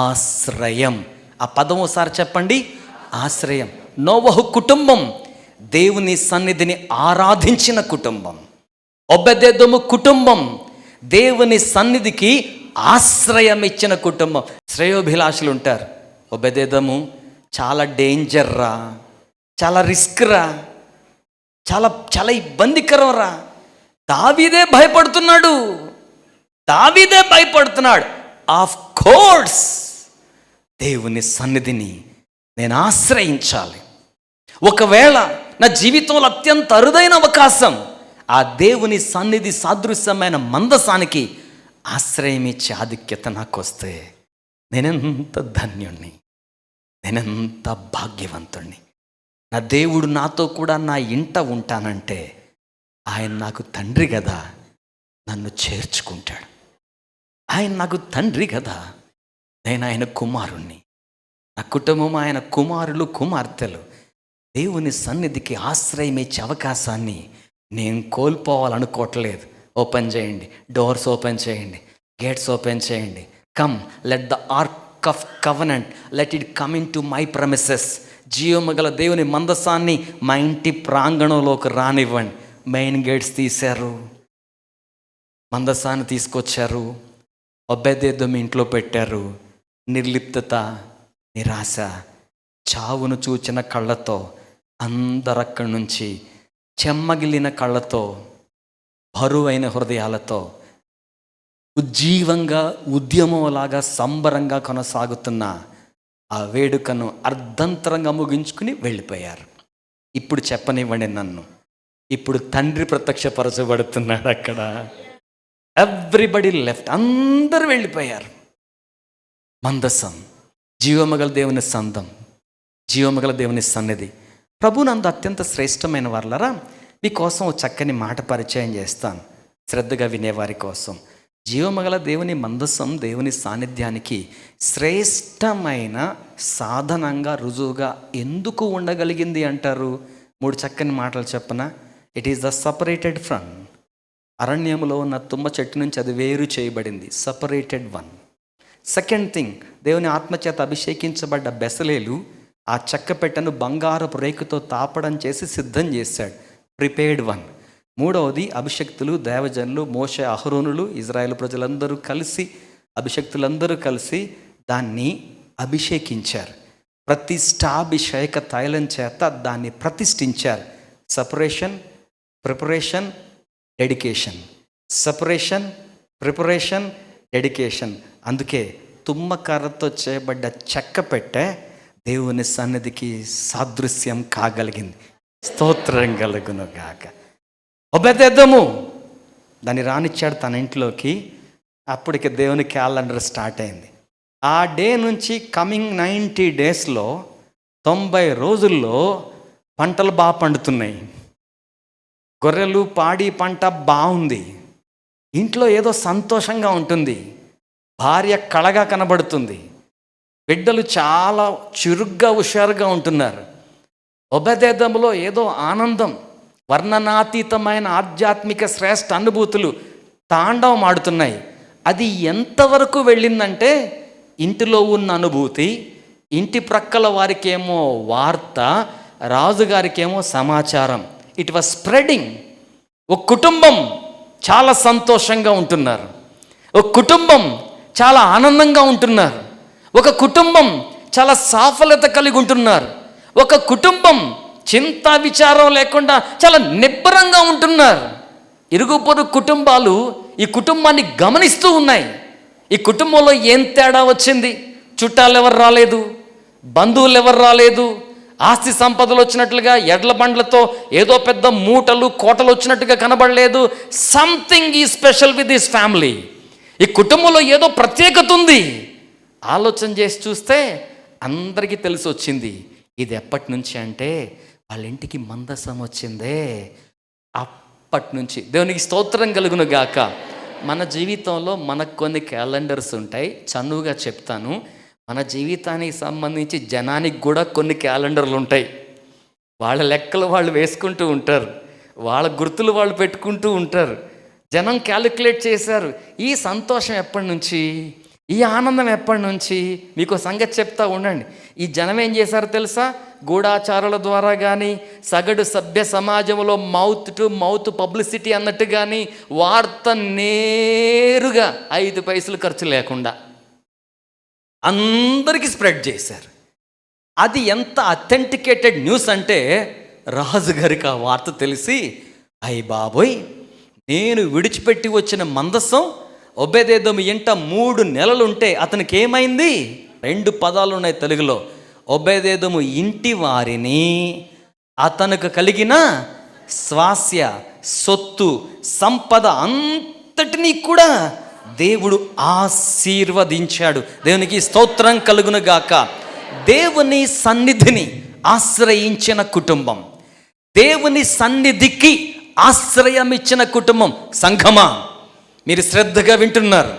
ఆశ్రయం. ఆ పదం ఒకసారి చెప్పండి, ఆశ్రయం. నోవహు కుటుంబం దేవుని సన్నిధిని ఆరాధించిన కుటుంబం. ఒబెదెదోము కుటుంబం దేవుని సన్నిధికి ఆశ్రయం ఇచ్చిన కుటుంబం. శ్రేయోభిలాషులు ఉంటారు. ఒబెదెదోము చాలా డేంజర్ రా, చాలా రిస్క్ రా, చాలా చాలా ఇబ్బందికరం రా, దావీదే భయపడుతున్నాడు, దావీదే భయపడుతున్నాడు. ఆఫ్ కోర్స్ దేవుని సన్నిధిని నేను ఆశ్రయించాలి. ఒకవేళ నా జీవితంలో అత్యంత అరుదైన అవకాశం ఆ దేవుని సన్నిధి సాదృశ్యమైన మందసానికి ఆశ్రయం ఇచ్చే ఆధిక్యత నాకు వస్తే నేనెంత ధన్యుణ్ణి, నేనెంత భాగ్యవంతుణ్ణి. నా దేవుడు నాతో కూడా నా ఇంట ఉంటానంటే ఆయన నాకు తండ్రి కదా, నన్ను చేర్చుకుంటాడు. ఆయన నాకు తండ్రి కదా, నేను ఆయన కుమారుణ్ణి. నా కుటుంబం ఆయన కుమారులు కుమార్తెలు. దేవుని సన్నిధికి ఆశ్రయం ఇచ్చే అవకాశాన్ని నేను కోల్పోవాలనుకోవట్లేదు. ఓపెన్ చేయండి, డోర్స్ ఓపెన్ చేయండి, గేట్స్ ఓపెన్ చేయండి. Come, let the ark of covenant, let it come in to my premises. జీవము గల దేవుని మందసాన్ని మా ఇంటి ప్రాంగణంలోకి రానివ్వండి. మెయిన్ గేట్స్ తీశారు, మందసాన్ని తీసుకొచ్చారు, ఒబెదెదోము ఇంట్లో పెట్టారు. నిర్లిప్తత, నిరాశ, చావును చూచిన కళ్ళతో అందరక్కడి నుంచి చెమ్మగిలిన కళ్ళతో, బరువైన హృదయాలతో ఉజ్జీవంగా, ఉద్యమంలాగా, సంబరంగా కొనసాగుతున్న ఆ వేడుకను అర్ధంతరంగా ముగించుకుని వెళ్ళిపోయారు. ఇప్పుడు చెప్పనివ్వండి నన్ను, ఇప్పుడు తండ్రి ప్రత్యక్షపరచబడుతున్నాడు అక్కడ. ఎవ్రీబడి లెఫ్ట్, అందరూ వెళ్ళిపోయారు. మందసం, జీవమగల దేవుని సందం, జీవమగల దేవుని సన్నిధి. ప్రభునందు అత్యంత శ్రేష్టమైన వారులరా, మీకోసం ఓ చక్కని మాట పరిచయం చేస్తాను, శ్రద్ధగా వినేవారి కోసం. జీవమగల దేవుని మందసం దేవుని సాన్నిధ్యానికి శ్రేష్టమైన సాధనంగా, రుజువుగా ఎందుకు ఉండగలిగింది అంటారు? 3 చక్కని మాటలు చెప్పనా? It is the separated from. అరణ్యంలో ఉన్న తుమ్మ చెట్టు నుంచి అది వేరు చేయబడింది, సపరేటెడ్ వన్. సెకండ్ థింగ్, దేవుని ఆత్మచేత అభిషేకించబడ్డ బెసలేలు ఆ చెక్క పెట్టెను బంగారపు రేకుతో తాపడం చేసి సిద్ధం చేశాడు, ప్రిపేర్డ్ వన్. మూడవది, అభిషక్తులు, దేవజనులు, మోషే, అహరోనులు, ఇజ్రాయేల్ ప్రజలందరూ కలిసి, అభిషక్తులందరూ కలిసి దాన్ని అభిషేకించారు. ప్రతిష్టాభిషేక తైలం చేత దాన్ని ప్రతిష్ఠించారు. Separation, preparation, dedication. Separation, preparation, dedication. అందుకే తుమ్మకర్రతో చేయబడ్డ చెక్క పెట్టె దేవుని సన్నిధికి సాదృశ్యం కాగలిగింది. స్తోత్రం కలుగును గాక. ఒబెదెదోము దాన్ని రానిచ్చాడు తన ఇంట్లోకి. అప్పటికి దేవుని క్యాలెండర్ స్టార్ట్ అయింది. ఆ డే నుంచి కమింగ్ 90 డేస్లో 90 రోజుల్లో పంటలు బాగా పండుతున్నాయి. గొర్రెలు, పాడి పంట బాగుంది. ఇంట్లో ఏదో సంతోషంగా ఉంటుంది. భార్య కళగా కనబడుతుంది. బిడ్డలు చాలా చురుగ్గా, హుషారుగా ఉంటున్నారు. ఒబెదెదోములో ఏదో ఆనందం, వర్ణనాతీతమైన ఆధ్యాత్మిక శ్రేష్ఠ అనుభూతులు తాండవం ఆడుతున్నాయి. అది ఎంతవరకు వెళ్ళిందంటే ఇంటిలో ఉన్న అనుభూతి, ఇంటి ప్రక్కల వారికేమో వార్త, రాజుగారికేమో సమాచారం. It was spreading. ఒక కుటుంబం చాలా సంతోషంగా ఉంటున్నారు, ఒక కుటుంబం చాలా ఆనందంగా ఉంటున్నారు, ఒక కుటుంబం చాలా సాఫల్యత కలిగి ఉంటున్నారు, ఒక కుటుంబం చింత విచారం లేకుండా చాలా నిబ్బరంగా ఉంటున్నారు. ఇరుగు పొరుగు కుటుంబాలు ఈ కుటుంబాన్ని గమనిస్తూ ఉన్నాయి. ఈ కుటుంబంలో ఏం తేడా వచ్చింది? చుట్టాలు ఎవరు రాలేదు, బంధువులు ఎవరు రాలేదు, ఆస్తి సంపదలు వచ్చినట్లుగా ఎడ్ల బండ్లతో ఏదో పెద్ద మూటలు కోటలు వచ్చినట్టుగా కనబడలేదు. సంథింగ్ ఈ స్పెషల్ విత్ దిస్ ఫ్యామిలీ. ఈ కుటుంబంలో ఏదో ప్రత్యేకత ఉంది. ఆలోచన చేసి చూస్తే అందరికీ తెలిసి వచ్చింది. ఇది ఎప్పటి నుంచి అంటే వాళ్ళ ఇంటికి మందసం వచ్చిందే అప్పటి నుంచి. దేవునికి స్తోత్రం కలుగును గాక. మన జీవితంలో మనకు కొన్ని క్యాలెండర్స్ ఉంటాయి. చనువుగా చెప్తాను, మన జీవితానికి సంబంధించి జనానికి కూడా కొన్ని క్యాలెండర్లు ఉంటాయి. వాళ్ళ లెక్కలు వాళ్ళు వేసుకుంటూ ఉంటారు, వాళ్ళ గుర్తులు వాళ్ళు పెట్టుకుంటూ ఉంటారు. జనం క్యాలిక్యులేట్ చేశారు, ఈ సంతోషం ఎప్పటి నుంచి, ఈ ఆనందం ఎప్పటి నుంచి. మీకు సంగతి చెప్తా ఉండండి. ఈ జనం ఏం చేశారు తెలుసా? గూఢాచారాల ద్వారా కానీ, సగటు సభ్య సమాజంలో మౌత్ టు మౌత్ పబ్లిసిటీ అన్నట్టు కానీ వార్త నేరుగా 5 పైసలు ఖర్చు లేకుండా అందరికీ స్ప్రెడ్ చేశారు. అది ఎంత అథెంటికేటెడ్ న్యూస్ అంటే రాజుగారికి ఆ వార్త తెలిసి, అయ్య బాబోయ్, నేను విడిచిపెట్టి వచ్చిన మందసం ఒబేదెదోము ఇంట 3 నెలలుంటే అతనికి ఏమైంది? 2 పదాలు ఉన్నాయి తెలుగులో. ఒబేదెదోము ఇంటి వారిని, అతనికి కలిగిన స్వాస్య, సొత్తు, సంపద అంతటినీ కూడా దేవుడు ఆశీర్వదించాడు. దేవునికి స్తోత్రం కలుగును గాక. దేవుని సన్నిధిని ఆశ్రయించిన కుటుంబం, దేవుని సన్నిధికి ఆశ్రయం ఇచ్చిన కుటుంబం. సంఘమా, మీరు శ్రద్ధగా వింటున్నారు,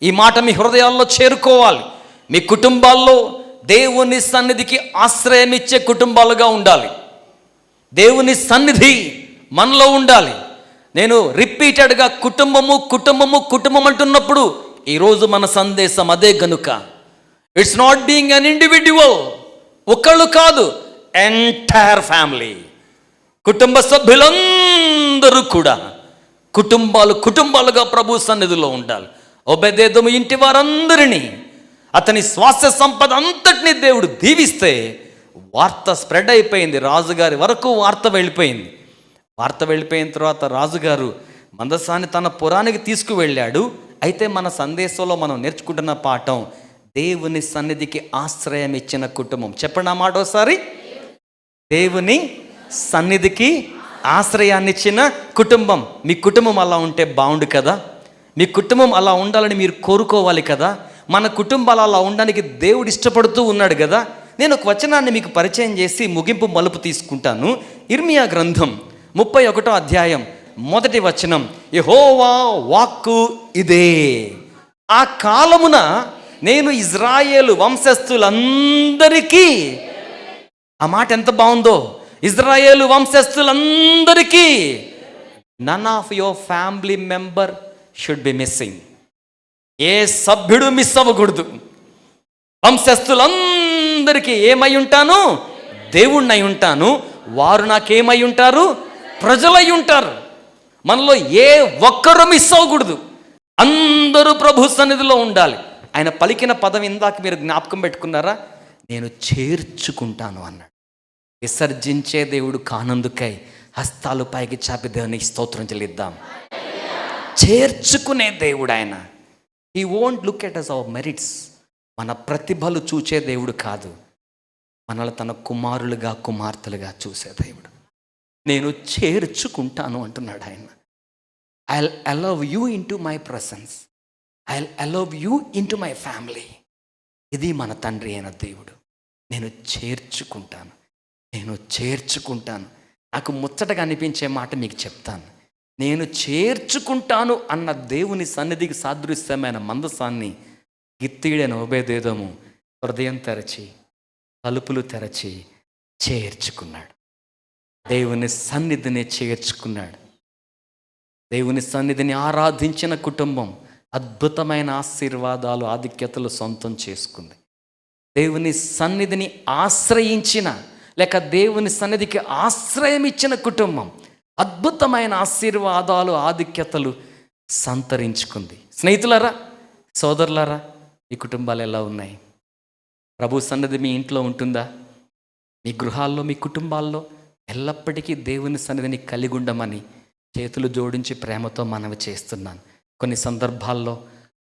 ఈ మాట మీ హృదయాల్లో చేరుకోవాలి. మీ కుటుంబాల్లో దేవుని సన్నిధికి ఆశ్రయం ఇచ్చే కుటుంబాలుగా ఉండాలి. దేవుని సన్నిధి మనలో ఉండాలి. నేను రిపీటెడ్గా కుటుంబము కుటుంబము కుటుంబం అంటున్నప్పుడు ఈరోజు మన సందేశం అదే గనుక. It's not being an individual, ఒకళ్ళు కాదు, ఎంటైర్ ఫ్యామిలీ. కుటుంబ సభ్యులందరూ కూడా కుటుంబాలుగా ప్రభు సన్నిధిలో ఉండాలి. ఒబేదెదోము ఇంటి వారందరినీ, అతని స్వాస్థ్య సంపద అంతటినీ దేవుడు దీవిస్తే వార్త స్ప్రెడ్ అయిపోయింది. రాజుగారి వరకు వార్త వెళ్ళిపోయింది. వార్త వెళ్ళిపోయిన తర్వాత రాజుగారు మందసాన్ని తన పురానికి తీసుకువెళ్ళాడు. అయితే మన సందేశంలో మనం నేర్చుకుంటున్న పాఠం, దేవుని సన్నిధికి ఆశ్రయం ఇచ్చిన కుటుంబం. చెప్పండి ఆ మాట ఒకసారి. దేవుని సన్నిధికి ఆశ్రయాన్ని ఇచ్చిన కుటుంబం. మీ కుటుంబం అలా ఉంటే బాగుండు కదా. మీ కుటుంబం అలా ఉండాలని మీరు కోరుకోవాలి కదా. మన కుటుంబాలు అలా ఉండడానికి దేవుడు ఇష్టపడుతూ ఉన్నాడు కదా. నేను ఒక వచనాన్ని మీకు పరిచయం చేసి ముగింపు మలుపు తీసుకుంటాను. ఇర్మియా గ్రంథం 31వ అధ్యాయం 1వ వచనం. యెహోవా వాక్కు ఇదే, ఆ కాలమున నేను ఇజ్రాయేలు వంశస్థులందరికీ, ఆ మాట ఎంత బాగుందో, ఇజ్రాయేలు వంశస్థులందరికీ, none of your family member should be missing. ఏ సభ్యుడు మిస్ అవ్వకూడదు. వంశస్థులందరికీ ఏమై ఉంటాను? దేవుణ్ణి అయి ఉంటాను. వారు నాకేమై ఉంటారు? ప్రజలై ఉంటారు. మనలో ఏ ఒక్కరు మిస్ అవ్వకూడదు. అందరూ ప్రభు సన్నిధిలో ఉండాలి. ఆయన పలికిన పదం ఇందాక మీరు జ్ఞాపకం పెట్టుకున్నారా? నేను చేర్చుకుంటాను అన్నాడు. విసర్జించే దేవుడు కానందుకై హస్తాలు పైకి చాపి దేవునికి స్తోత్రం చెల్లిద్దాం. చేర్చుకునే దేవుడు ఆయన. He won't look at us our merits. మన ప్రతిభలు చూచే దేవుడు కాదు, మనల్ని తన కుమారులుగా కుమార్తెలుగా చూసే దేవుడు. నేను చేర్చుకుంటాను అంటున్నాడు ఆయన. I'll allow you into my presence, I'll allow you into my family. ఇది మన తండ్రి అయిన దేవుడు. నేను చేర్చుకుంటాను, నేను చేర్చుకుంటాను. నాకు ముచ్చటగా అనిపించే మాట మీకు చెప్తాను. నేను చేర్చుకుంటాను అన్న దేవుని సన్నిధికి సాదృశ్యమైన మందసాన్ని గిత్తీడైన ఒబేదెదోము హృదయం తెరచి, తలుపులు తెరచి చేర్చుకున్నాడు. దేవుని సన్నిధిని చేర్చుకున్నాడు. దేవుని సన్నిధిని ఆరాధించిన కుటుంబం అద్భుతమైన ఆశీర్వాదాలు, ఆధిక్యతలు సొంతం చేసుకుంది. దేవుని సన్నిధిని ఆశ్రయించిన, లేక దేవుని సన్నిధికి ఆశ్రయం ఇచ్చిన కుటుంబం అద్భుతమైన ఆశీర్వాదాలు, ఆధిక్యతలు సంతరించుకుంది. స్నేహితులారా, సోదరులారా, ఈ కుటుంబాలు ఎలా ఉన్నాయి? ప్రభు సన్నిధి మీ ఇంట్లో ఉంటుందా? మీ గృహాల్లో, మీ కుటుంబాల్లో ఎల్లప్పటికీ దేవుని సన్నిధిని కలిగి ఉండమని చేతులు జోడించి ప్రేమతో మనవి చేస్తున్నాను. కొన్ని సందర్భాల్లో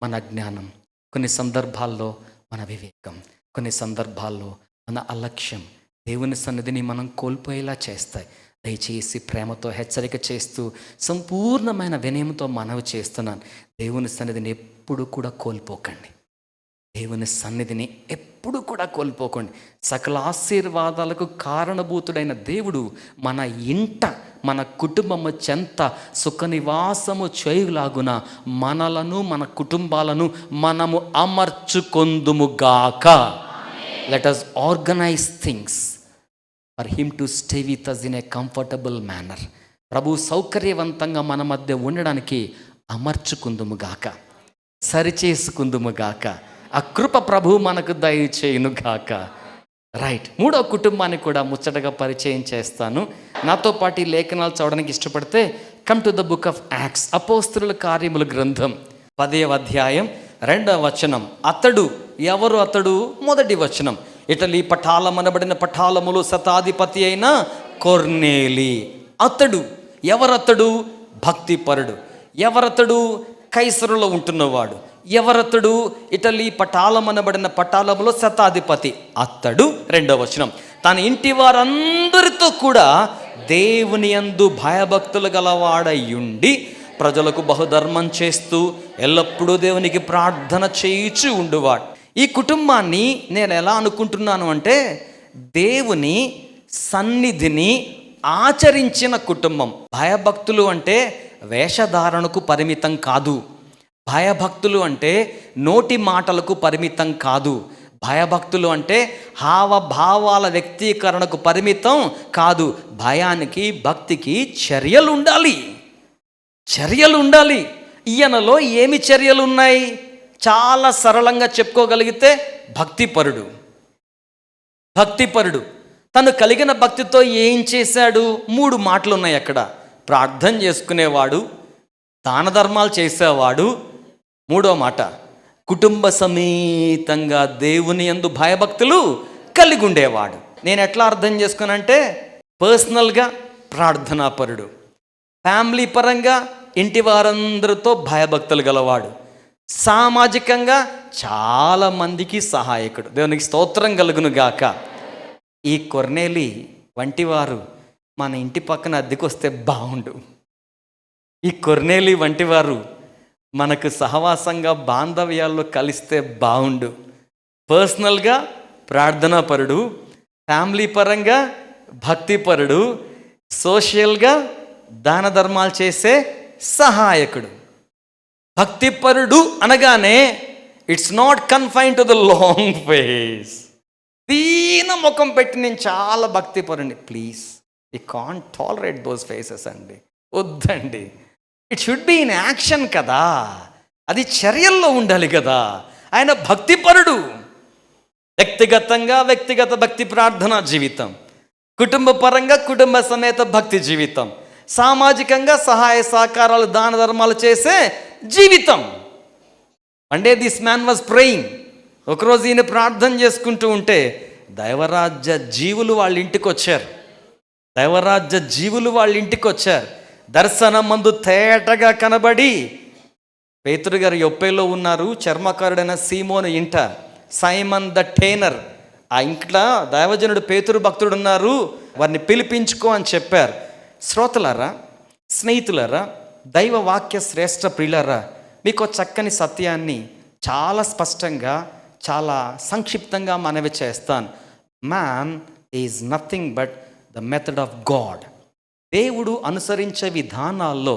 మన అజ్ఞానం, కొన్ని సందర్భాల్లో మన వివేకం, కొన్ని సందర్భాల్లో మన అలక్ష్యం దేవుని సన్నిధిని మనం కోల్పోయేలా చేస్తాయి. దయచేసి ప్రేమతో హెచ్చరిక చేస్తూ సంపూర్ణమైన వినయంతో మనవి చేస్తున్నాను. దేవుని సన్నిధిని ఎప్పుడు కూడా కోల్పోకండి. దేవుని సన్నిధిని ఎప్పుడు కూడా కోల్పోకండి. సకల ఆశీర్వాదాలకు కారణభూతుడైన దేవుడు మన ఇంట, మన కుటుంబము చెంత సుఖ నివాసము చేయులాగున మనలను, మన కుటుంబాలను మనము అమర్చుకొందుముగాక. Let us organize things for him to stay with us in a comfortable manner. ప్రభు సౌకర్యవంతంగా మన మధ్య ఉండడానికి అమర్చుకుందుముగాక, సరిచేసుకుందుముగాక. ఆ కృప ప్రభు మనకు దయచేయునుగాక. రైట్, మూడో కుటుంబాన్ని కూడా ముచ్చటగా పరిచయం చేస్తాను. నాతో పాటు ఈ లేఖనాలు చదవడానికి ఇష్టపడితే come to the book of Acts, అపోస్తలుల కార్యముల గ్రంథం 10వ అధ్యాయం 2వ వచనం. అతడు, ఎవరు అతడు? మొదటి వచనం, ఇటలీ పటాలమనబడిన పటాలములు శతాధిపతి అయిన కొర్నేలి. అతడు, ఎవరతడు? భక్తిపరుడు. ఎవరతడు? కైసరులో ఉంటున్నవాడు. ఎవరతడు? ఇటలీ పటాలమనబడిన పటాలములో శతాధిపతి. అతడు, 2వ వచనం, తన ఇంటి వారందరితో కూడా దేవుని యందు భయభక్తులు గలవాడయుండి ప్రజలకు బహుధర్మం చేస్తూ ఎల్లప్పుడూ దేవునికి ప్రార్థన చేయుచు ఉండువాడు. ఈ కుటుంబాన్ని నేను ఎలా అనుకుంటున్నాను అంటే, దేవుని సన్నిధిని ఆచరించిన కుటుంబం. భయభక్తులు అంటే వేషధారణకు పరిమితం కాదు. భయభక్తులు అంటే నోటి మాటలకు పరిమితం కాదు. భయభక్తులు అంటే హావభావాల వ్యక్తీకరణకు పరిమితం కాదు. భయానికి, భక్తికి చర్యలు ఉండాలి, చర్యలు ఉండాలి. ఈయనలో ఏమి చర్యలు ఉన్నాయి? చాలా సరళంగా చెప్పుకోగలిగితే భక్తిపరుడు. భక్తిపరుడు తను కలిగిన భక్తితో ఏం చేశాడు? 3 మాటలు ఉన్నాయి అక్కడ. ప్రార్థన చేసుకునేవాడు, దాన ధర్మాలు చేసేవాడు, 3వ మాట కుటుంబ సమేతంగా దేవుని యందు భయభక్తులు కలిగి ఉండేవాడు. నేను ఎట్లా అర్థం చేసుకున్నానంటే, పర్సనల్గా ప్రార్థనాపరుడు, ఫ్యామిలీ పరంగా ఇంటి వారందరితో భయభక్తులు గలవాడు, సామాజికంగా చాలా మందికి సహాయకుడు. దేవునికి స్తోత్రం కలుగును గాక. ఈ కొర్నేలి వంటివారు మన ఇంటి పక్కన అద్దెకొస్తే బాగుండు. ఈ కొర్నేలి వంటివారు మనకు సహవాసంగా బాంధవ్యాల్లో కలిస్తే బాగుండు. పర్సనల్గా ప్రార్థనాపరుడు, ఫ్యామిలీ పరంగా భక్తిపరుడు, సోషల్గా దాన ధర్మాలు చేసే సహాయకుడు. భక్తిపరుడు అనగానే it's not confine to the long face. దీన ముఖం పెట్టి నేను చాలా భక్తిపరుని, please you can't tolerate those faces అండి, వద్దండి. It should be in action కదా, అది చర్యల్లో ఉండాలి కదా. ఆయన భక్తిపరుడు. వ్యక్తిగతంగా వ్యక్తిగత భక్తి ప్రార్థనా జీవితం, కుటుంబ పరంగా కుటుంబ సమేత భక్తి జీవితం, సామాజికంగా సహాయ సహకారాలు దాన ధర్మాలు చేసే జీవితం. One day this man was praying. ఒకరోజు ఈయన ప్రార్థన చేసుకుంటూ ఉంటే దైవరాజ్య జీవులు వాళ్ళ ఇంటికి వచ్చారు. దైవరాజ్య జీవులు వాళ్ళ ఇంటికి వచ్చారు. దర్శనం మందు తేటగా కనబడి, పేతురు గారు యొప్పేలో ఉన్నారు, చర్మకారుడైన సీమోను ఇంట సైమన్ ద టేనర్, ఆ ఇంట్లో దైవజనుడు పేతురు భక్తుడు ఉన్నారు, వారిని పిలిపించుకో అని చెప్పారు. శ్రోతలారా, స్నేహితులారా, దైవ వాక్య శ్రేష్ఠ ప్రియులారా, మీకు చక్కని సత్యాన్ని చాలా స్పష్టంగా, చాలా సంక్షిప్తంగా మనవి చేస్తాను. Man is nothing but the method of God. దేవుడు అనుసరించే విధానాల్లో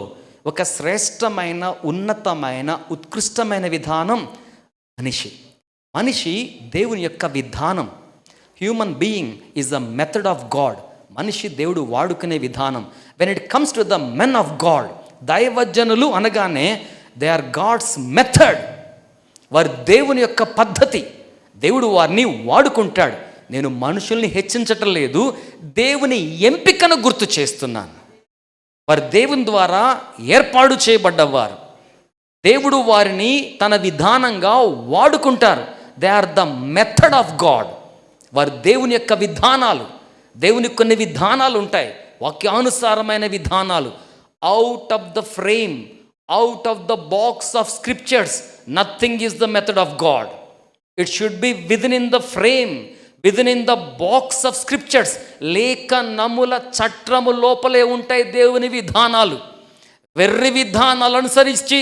ఒక శ్రేష్టమైన, ఉన్నతమైన, ఉత్కృష్టమైన విధానం మనిషి. మనిషి దేవుని యొక్క విధానం. Human being is the method of God. మనిషి దేవుడు వాడుకునే విధానం. When it comes to the men of God, దైవజనులు అనగానే దే ఆర్ గాడ్స్ మెథడ్. వారి దేవుని యొక్క పద్ధతి. దేవుడు వారిని వాడుకుంటాడు. నేను మనుషుల్ని హెచ్చించటం లేదు, దేవుని ఎంపికను గుర్తు చేస్తున్నాను. వారు దేవుని ద్వారా ఏర్పాటు చేయబడ్డవారు. దేవుడు వారిని తన విధానంగా వాడుకుంటారు. They are the method of God. వారు దేవుని యొక్క విధానాలు. దేవుని కొన్ని విధానాలు ఉంటాయి, వాక్యానుసారమైన విధానాలు. Out of the frame, out of the box of scriptures, nothing is the method of God. It should B within in the frame, within in the box of scriptures. లేఖనముల చట్రము లోపలే ఉంటాయి దేవుని విధానాలు. వెర్రి విధానాలు అనుసరించి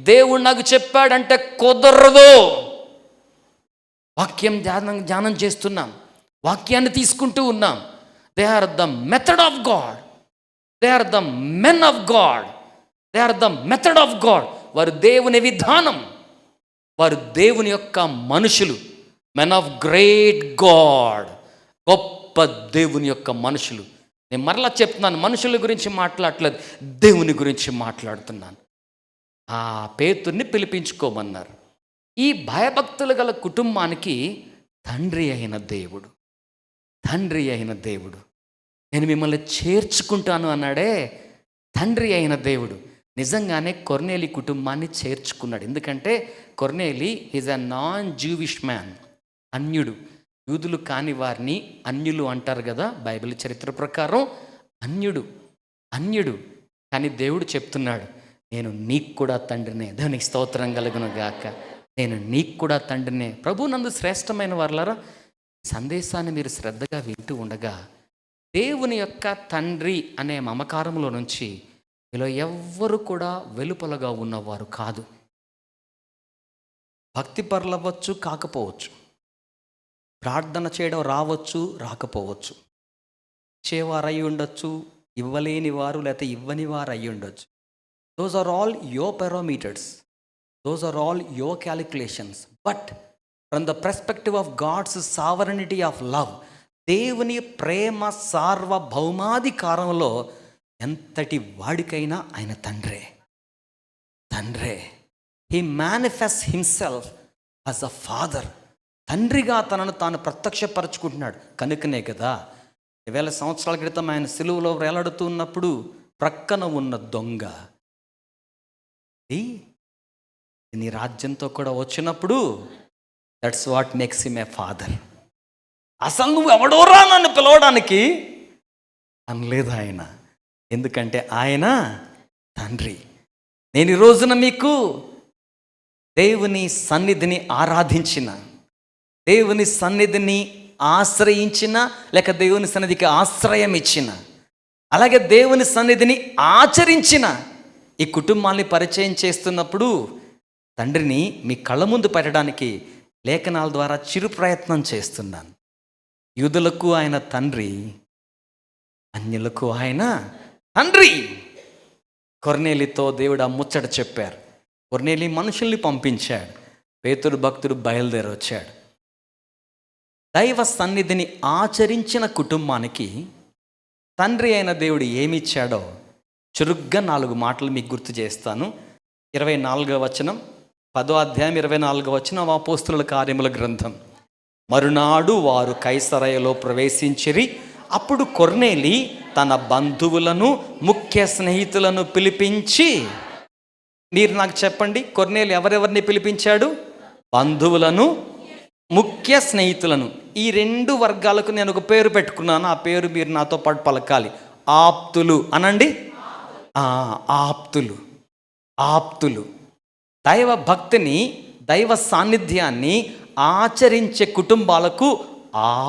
దేవుడు నాకు చెప్పాడంటే కుదరదు. వాక్యం ధ్యానం చేస్తున్నాం, వాక్యాన్ని తీసుకుంటూ ఉన్నాం. They are the method of God, they are the men of God, they are the method of God. వారు దేవుని విధానం, వారు దేవుని యొక్క మనుషులు. మెన్ ఆఫ్ గ్రేట్ గాడ్, గొప్ప దేవుని యొక్క మనుషులు. నేను మరలా చెప్తున్నాను, మనుషుల గురించి మాట్లాడలేదు, దేవుని గురించి మాట్లాడుతున్నాను. ఆ పేతుర్ని పిలిపించుకోమన్నారు. ఈ భయభక్తులు గల కుటుంబానికి తండ్రి అయిన దేవుడు, తండ్రి అయిన దేవుడు, నేను మిమ్మల్ని చేర్చుకుంటాను అన్నాడే. తండ్రి అయిన దేవుడు నిజంగానే కొర్నేలి కుటుంబాన్ని చేర్చుకున్నాడు. ఎందుకంటే కొర్నేలి is a non Jewish man, అన్యుడు. యూదులు కాని వారిని అన్యులు అంటారు కదా బైబిల్ చరిత్ర ప్రకారం. అన్యుడు. కానీ దేవుడు చెప్తున్నాడు, నేను నీకు కూడా తండ్రినే. దేవునికి స్తోత్రం కలుగును గాక. నేను నీకు కూడా తండ్రినే. ప్రభు నందు శ్రేష్టమైన వారలారా, సందేశాన్ని మీరు శ్రద్ధగా వింటూ ఉండగా దేవుని యొక్క తండ్రి అనే మమకారంలో నుంచి మీలో ఎవ్వరు కూడా వెలుపలగా ఉన్నవారు కాదు. భక్తి పరులవ్వచ్చు, కాకపోవచ్చు. ప్రార్థన చేయడం రావచ్చు, రాకపోవచ్చు. ఇచ్చేవారు అయి ఉండొచ్చు, ఇవ్వలేని వారు లేకపోతే ఇవ్వని వారు అయి ఉండొచ్చు. Those are all your parameters, those are all your calculations. But from the perspective of God's sovereignty of love, దేవుని ప్రేమ సార్వభౌమాధికారంలో ఎంతటి వాడికైనా ఆయన తండ్రే. He manifest himself as a father. తండ్రిగా తనను తాను ప్రత్యక్షపరచుకుంటున్నాడు. కనుకనే కదా 2000 సంవత్సరాల క్రితం ఆయన సిలువలో వేలాడుతూ ఉన్నప్పుడు ప్రక్కన ఉన్న దొంగ, నీ రాజ్యంతో కూడా వచ్చినప్పుడు that's what makes him a father. అసలు నువ్వు ఎవడోరా నన్ను పిలవడానికి అనలేదు ఆయన. ఎందుకంటే ఆయన తండ్రి. నేను ఈ రోజున మీకు దేవుని సన్నిధిని ఆరాధించిన, దేవుని సన్నిధిని ఆశ్రయించిన, లేక దేవుని సన్నిధికి ఆశ్రయం ఇచ్చిన, అలాగే దేవుని సన్నిధిని ఆచరించిన ఈ కుటుంబాన్ని పరిచయం చేస్తున్నప్పుడు తండ్రిని మీ కళ్ళ ముందు పెట్టడానికి లేఖనాల ద్వారా చిరు ప్రయత్నం చేస్తున్నాను. యూదులకు ఆయన తండ్రి, అన్యులకు ఆయన తండ్రి. కొర్నేలితో దేవుడు ఆ ముచ్చట చెప్పారు. కొర్నేలి మనుషుల్ని పంపించాడు, పేతురు భక్తుడు బయలుదేరి వచ్చాడు. దైవ సన్నిధిని ఆచరించిన కుటుంబానికి తండ్రి అయిన దేవుడు ఏమిచ్చాడో చురుగ్గా 4 మాటలు మీకు గుర్తు చేస్తాను. 24వ వచనం, 10వ అధ్యాయం 24వ వచనం, అపోస్తలుల కార్యముల గ్రంథం. మరునాడు వారు కైసరయలో ప్రవేశించిరి. అప్పుడు కొర్నేలి తన బంధువులను, ముఖ్య స్నేహితులను పిలిపించి, మీరు నాకు చెప్పండి, కొర్నేలి ఎవరెవరిని పిలిపించాడు? బంధువులను, ముఖ్య స్నేహితులను. ఈ 2 వర్గాలకు నేను ఒక పేరు పెట్టుకున్నాను. ఆ పేరు మీరు నాతో పాటు పలకాలి. ఆప్తులు అనండి. ఆప్తులు. దైవ భక్తిని, దైవ సాన్నిధ్యాన్ని ఆచరించే కుటుంబాలకు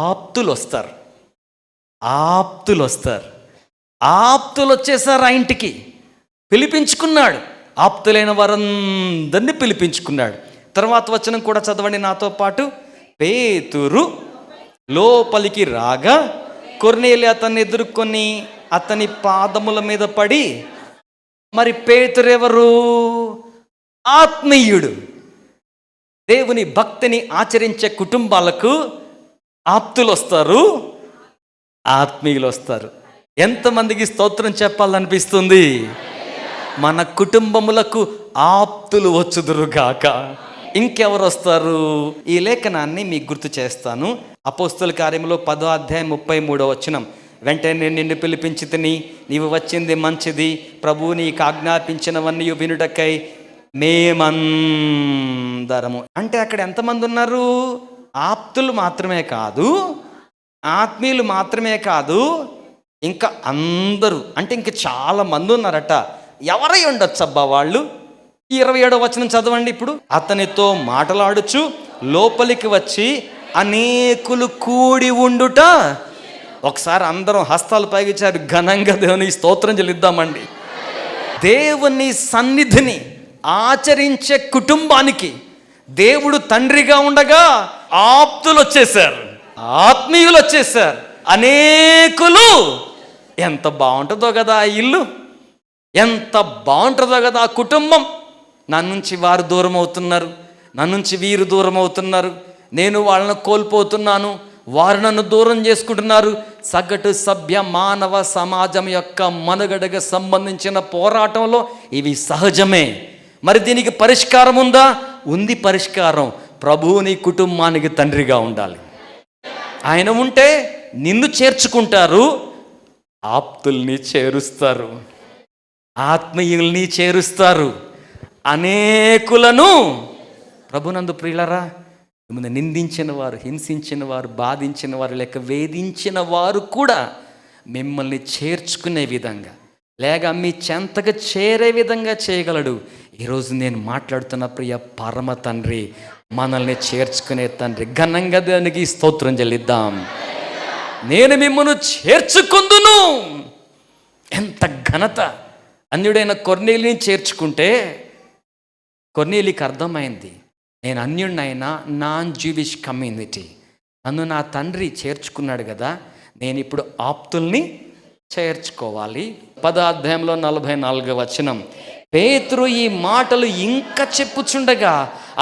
ఆప్తులు వస్తారు. ఆప్తులు వచ్చేసారు. ఆ ఇంటికి పిలిపించుకున్నాడు. ఆప్తులైన వారందరినీ పిలిపించుకున్నాడు. తర్వాత వచనం కూడా చదవండి నాతో పాటు. పేతురు లోపలికి రాగా కొర్నేలి అతన్ని ఎదుర్కొని అతని పాదముల మీద పడి, మరి పేతురు ఎవరు? ఆత్మీయుడు. దేవుని భక్తిని ఆచరించే కుటుంబాలకు ఆప్తులు వస్తారు, ఆత్మీయులు వస్తారు. ఎంతమందికి స్తోత్రం చెప్పాలనిపిస్తుంది? మన కుటుంబములకు ఆప్తులు వచ్చుదురుగాక. ఇంకెవరు వస్తారు? ఈ లేఖనాన్ని మీకు గుర్తు చేస్తాను. అపోస్తల కార్యములో 10వ అధ్యాయం 33వ వచనం. వెంటనే నిన్ను పిలిపించి తిని, నీవు వచ్చింది మంచిది, ప్రభువు నీకు ఆజ్ఞాపించినవన్నీ వినుటకై మేమందరము. అంటే అక్కడ ఎంతమంది ఉన్నారు? ఆప్తులు మాత్రమే కాదు, ఆత్మీయులు మాత్రమే కాదు, ఇంకా అందరూ, అంటే ఇంక చాలా మంది ఉన్నారట. ఎవరై ఉండొచ్చు అబ్బా వాళ్ళు? 27వ వచనం చదవండి ఇప్పుడు. అతనితో మాట్లాడుచు లోపలికి వచ్చి అనేకులు కూడి ఉండుట. ఒకసారి అందరం హస్తాలు పైకిచ్చారు, ఘనంగా దేవునికి స్తోత్రం చెల్లిద్దామండి. దేవుని సన్నిధిని ఆచరించే కుటుంబానికి దేవుడు తండ్రిగా ఉండగా ఆప్తులు వచ్చేసారు, ఆత్మీయులు వచ్చేసారు, అనేకులు. ఎంత బాగుంటుందో కదా ఆ ఇల్లు, ఎంత బాగుంటుందో కదా ఆ కుటుంబం. నా నుంచి వారు దూరం అవుతున్నారు, నా నుంచి వీరు దూరం అవుతున్నారు, నేను వాళ్ళను కోల్పోతున్నాను, వారు నన్ను దూరం చేసుకుంటున్నారు. సగటు సభ్య మానవ సమాజం యొక్క మనుగడకు సంబంధించిన పోరాటంలో ఇవి సహజమే. మరి దీనికి పరిష్కారం ఉందా? ఉంది పరిష్కారం. ప్రభువు నీ కుటుంబానికి తండ్రిగా ఉండాలి. ఆయన ఉంటే నిన్ను చేర్చుకుంటారు, ఆప్తుల్ని చేరుస్తారు, ఆత్మీయుల్ని చేరుస్తారు, అనేకులను. ప్రభునందు ప్రియులరా, మిమ్మల్ని నిందించిన వారు, హింసించిన వారు, బాధించిన వారు, లేక వేధించిన వారు కూడా మిమ్మల్ని చేర్చుకునే విధంగా, లేక మీ చెంతకు చేరే విధంగా చేయగలడు. ఈరోజు నేను మాట్లాడుతున్న ప్రియ పరమ తండ్రి, మనల్ని చేర్చుకునే తండ్రి. ఘనంగా దానికి స్తోత్రం చెల్లిద్దాం. నేను మిమ్మల్ని చేర్చుకుందును. ఎంత ఘనత! అన్యుడైన కొర్నేలిని చేర్చుకుంటే కొర్నేలికి అర్థమైంది, నేను అన్యుడినైనా నాన్ జూవిష్ కమ్యూనిటీ, నన్ను నా తండ్రి చేర్చుకున్నాడు కదా, నేను ఇప్పుడు ఆప్తుల్ని చేర్చుకోవాలి. 10వ అధ్యాయంలో 44వ వచనం. పేతురు ఈ మాటలు ఇంకా చెప్పుచుండగా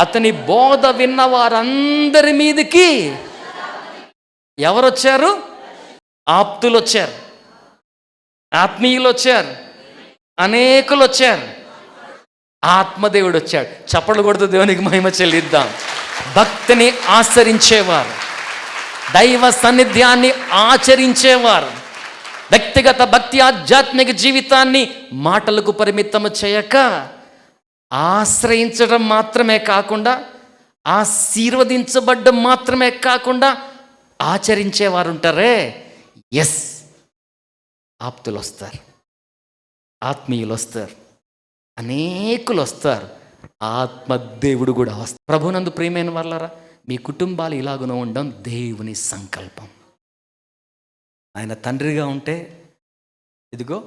అతని బోధ విన్న వారందరి మీదకి ఎవరు వచ్చారు? ఆప్తులు వచ్చారు, ఆత్మీయులు వచ్చారు, అనేకులు వచ్చారు, ఆత్మదేవుడు వచ్చాడు. చప్పట్లు కొడుతూ దేవునికి మహిమ చెల్లిద్దాం. భక్తిని ఆచరించేవారు, దైవ సాన్నిధ్యాన్ని ఆచరించేవారు, వ్యక్తిగత భక్తి ఆధ్యాత్మిక జీవితాన్ని మాటలకు పరిమితం చేయక ఆశ్రయించడం మాత్రమే కాకుండా, ఆశీర్వదించబడ్డం మాత్రమే కాకుండా ఆచరించేవారు ఉంటారే. ఎస్, ఆప్తులు వస్తారు, ఆత్మీయులు వస్తారు, అనేకులు వస్తారు, ఆత్మదేవుడు కూడా వస్తారు. ప్రభునందు ప్రియమైన వాళ్ళరా, మీ కుటుంబాలు ఇలాగున ఉండడం దేవుని సంకల్పం. ఆయన తండ్రిగా ఉంటే ఇదిగో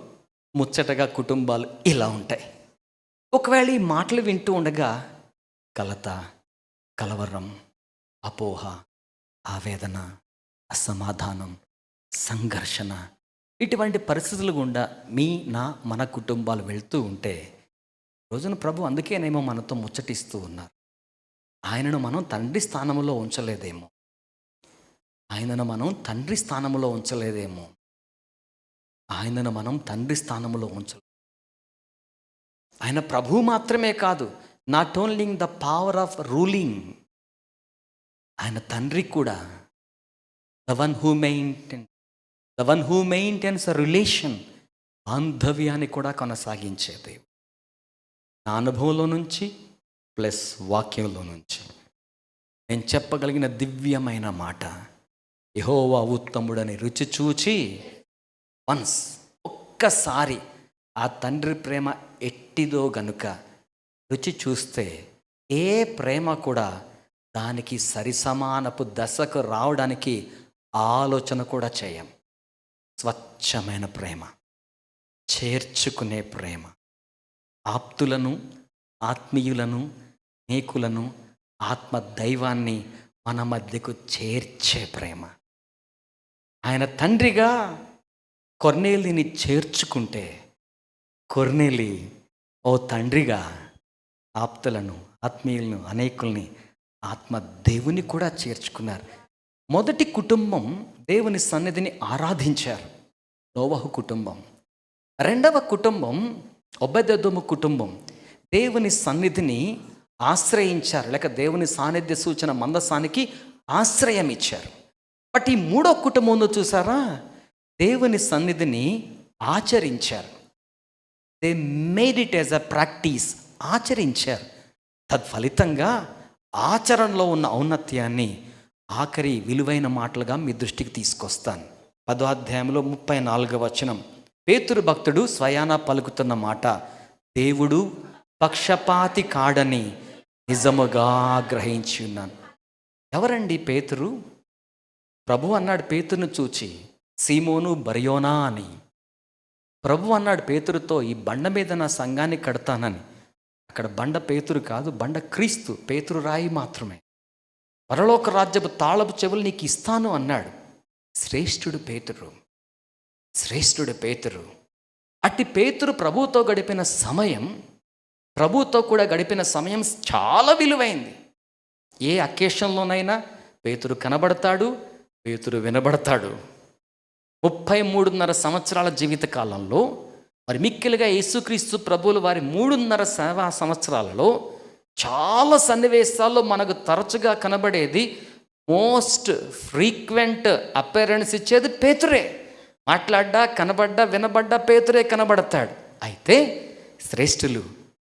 ముచ్చటగా కుటుంబాలు ఇలా ఉంటాయి. ఒకవేళ ఈ మాటలు వింటూ ఉండగా కలత, కలవరం, అపోహ, ఆవేదన, అసమాధానం, సంఘర్షణ, ఇటువంటి పరిస్థితులు గుండా మన కుటుంబాలు వెళ్తూ ఉంటే, రోజున ప్రభు అందుకేనేమో మనతో ముచ్చటిస్తూ ఉన్నారు. ఆయనను మనం తండ్రి స్థానంలో ఉంచలేదేమో, ఆయనను మనం తండ్రి స్థానంలో ఉంచలేదేమో, ఆయనను మనం తండ్రి స్థానంలో ఉంచలేదు. ఆయన ప్రభు మాత్రమే కాదు, not only the power of ruling, ఆయన తండ్రి కూడా. The one who maintains a relation, బాంధవ్యాన్ని కూడా కొనసాగించే దేవుడు. నా అనుభవంలో నుంచి ప్లస్ వాక్యంలో నుంచి నేను చెప్పగలిగిన దివ్యమైన మాట, యెహోవా ఉత్తముడని రుచి చూచి ఒక్కసారి ఆ తండ్రి ప్రేమ ఎట్టిదో గనుక రుచి చూస్తే ఏ ప్రేమ కూడా దానికి సరిసమానపు దశకు రావడానికి ఆలోచన కూడా చేయం. స్వచ్ఛమైన ప్రేమ, చేర్చుకునే ప్రేమ, ఆప్తులను, ఆత్మీయులను, అనేకులను, ఆత్మ దైవాన్ని మన మధ్యకు చేర్చే ప్రేమ. ఆయన తండ్రిగా కొర్నేలిని చేర్చుకుంటే, కొర్నేలి ఓ తండ్రిగా ఆప్తులను, ఆత్మీయులను, అనేకుల్ని, ఆత్మ దేవుని కూడా చేర్చుకున్నారు. మొదటి కుటుంబం దేవుని సన్నిధిని ఆరాధించారు, నోవహు కుటుంబం. రెండవ కుటుంబం ఒబెదెదోము కుటుంబం దేవుని సన్నిధిని ఆశ్రయించారు, లేక దేవుని సాన్నిధ్య సూచన మందసానికి ఆశ్రయం ఇచ్చారు. బట్ ఈ మూడో కుటుంబంలో చూసారా, దేవుని సన్నిధిని ఆచరించారు. They made it as a practice, ఆచరించారు. తత్ఫలితంగా ఆచరణలో ఉన్న ఔన్నత్యాన్ని ఆఖరి విలువైన మాటలుగా మీ దృష్టికి తీసుకొస్తాను. 10వ అధ్యాయంలో 34వ వచనం, పేతురు భక్తుడు స్వయానా పలుకుతున్న మాట, దేవుడు పక్షపాతి కాడని నిజముగా గ్రహించి ఉన్నాను. ఎవరండి పేతురు? ప్రభు అన్నాడు పేతురును చూచి, సీమోను బర్యోనా అని. ప్రభు అన్నాడు పేతురుతో, ఈ బండ మీద నా సంఘాన్ని కడతానని. అక్కడ బండ పేతురు కాదు, బండ క్రీస్తు, పేతురు రాయి మాత్రమే. పరలోక రాజ్యపు తాళపు చెవులు నీకు ఇస్తాను అన్నాడు. శ్రేష్ఠుడు పేతురు, శ్రేష్ఠుడు పేతురు. అట్టి పేతురు ప్రభువుతో గడిపిన సమయం, ప్రభువుతో కూడా గడిపిన సమయం చాలా విలువైంది. ఏ అకేషన్లోనైనా పేతురు కనబడతాడు, పేతురు వినబడతాడు. 33.5 సంవత్సరాల జీవిత కాలంలో, మరి మిక్కిలిగా యేసుక్రీస్తు ప్రభువులు వారి 3.5 సేవా సంవత్సరాలలో చాలా సన్నివేశాల్లో మనకు తరచుగా కనబడేది, మోస్ట్ ఫ్రీక్వెంట్ అపేరెన్స్ ఇచ్చేది పేతురే. మాట్లాడ్డా, కనబడ్డా, వినబడ్డా పేతురే కనబడతాడు. అయితే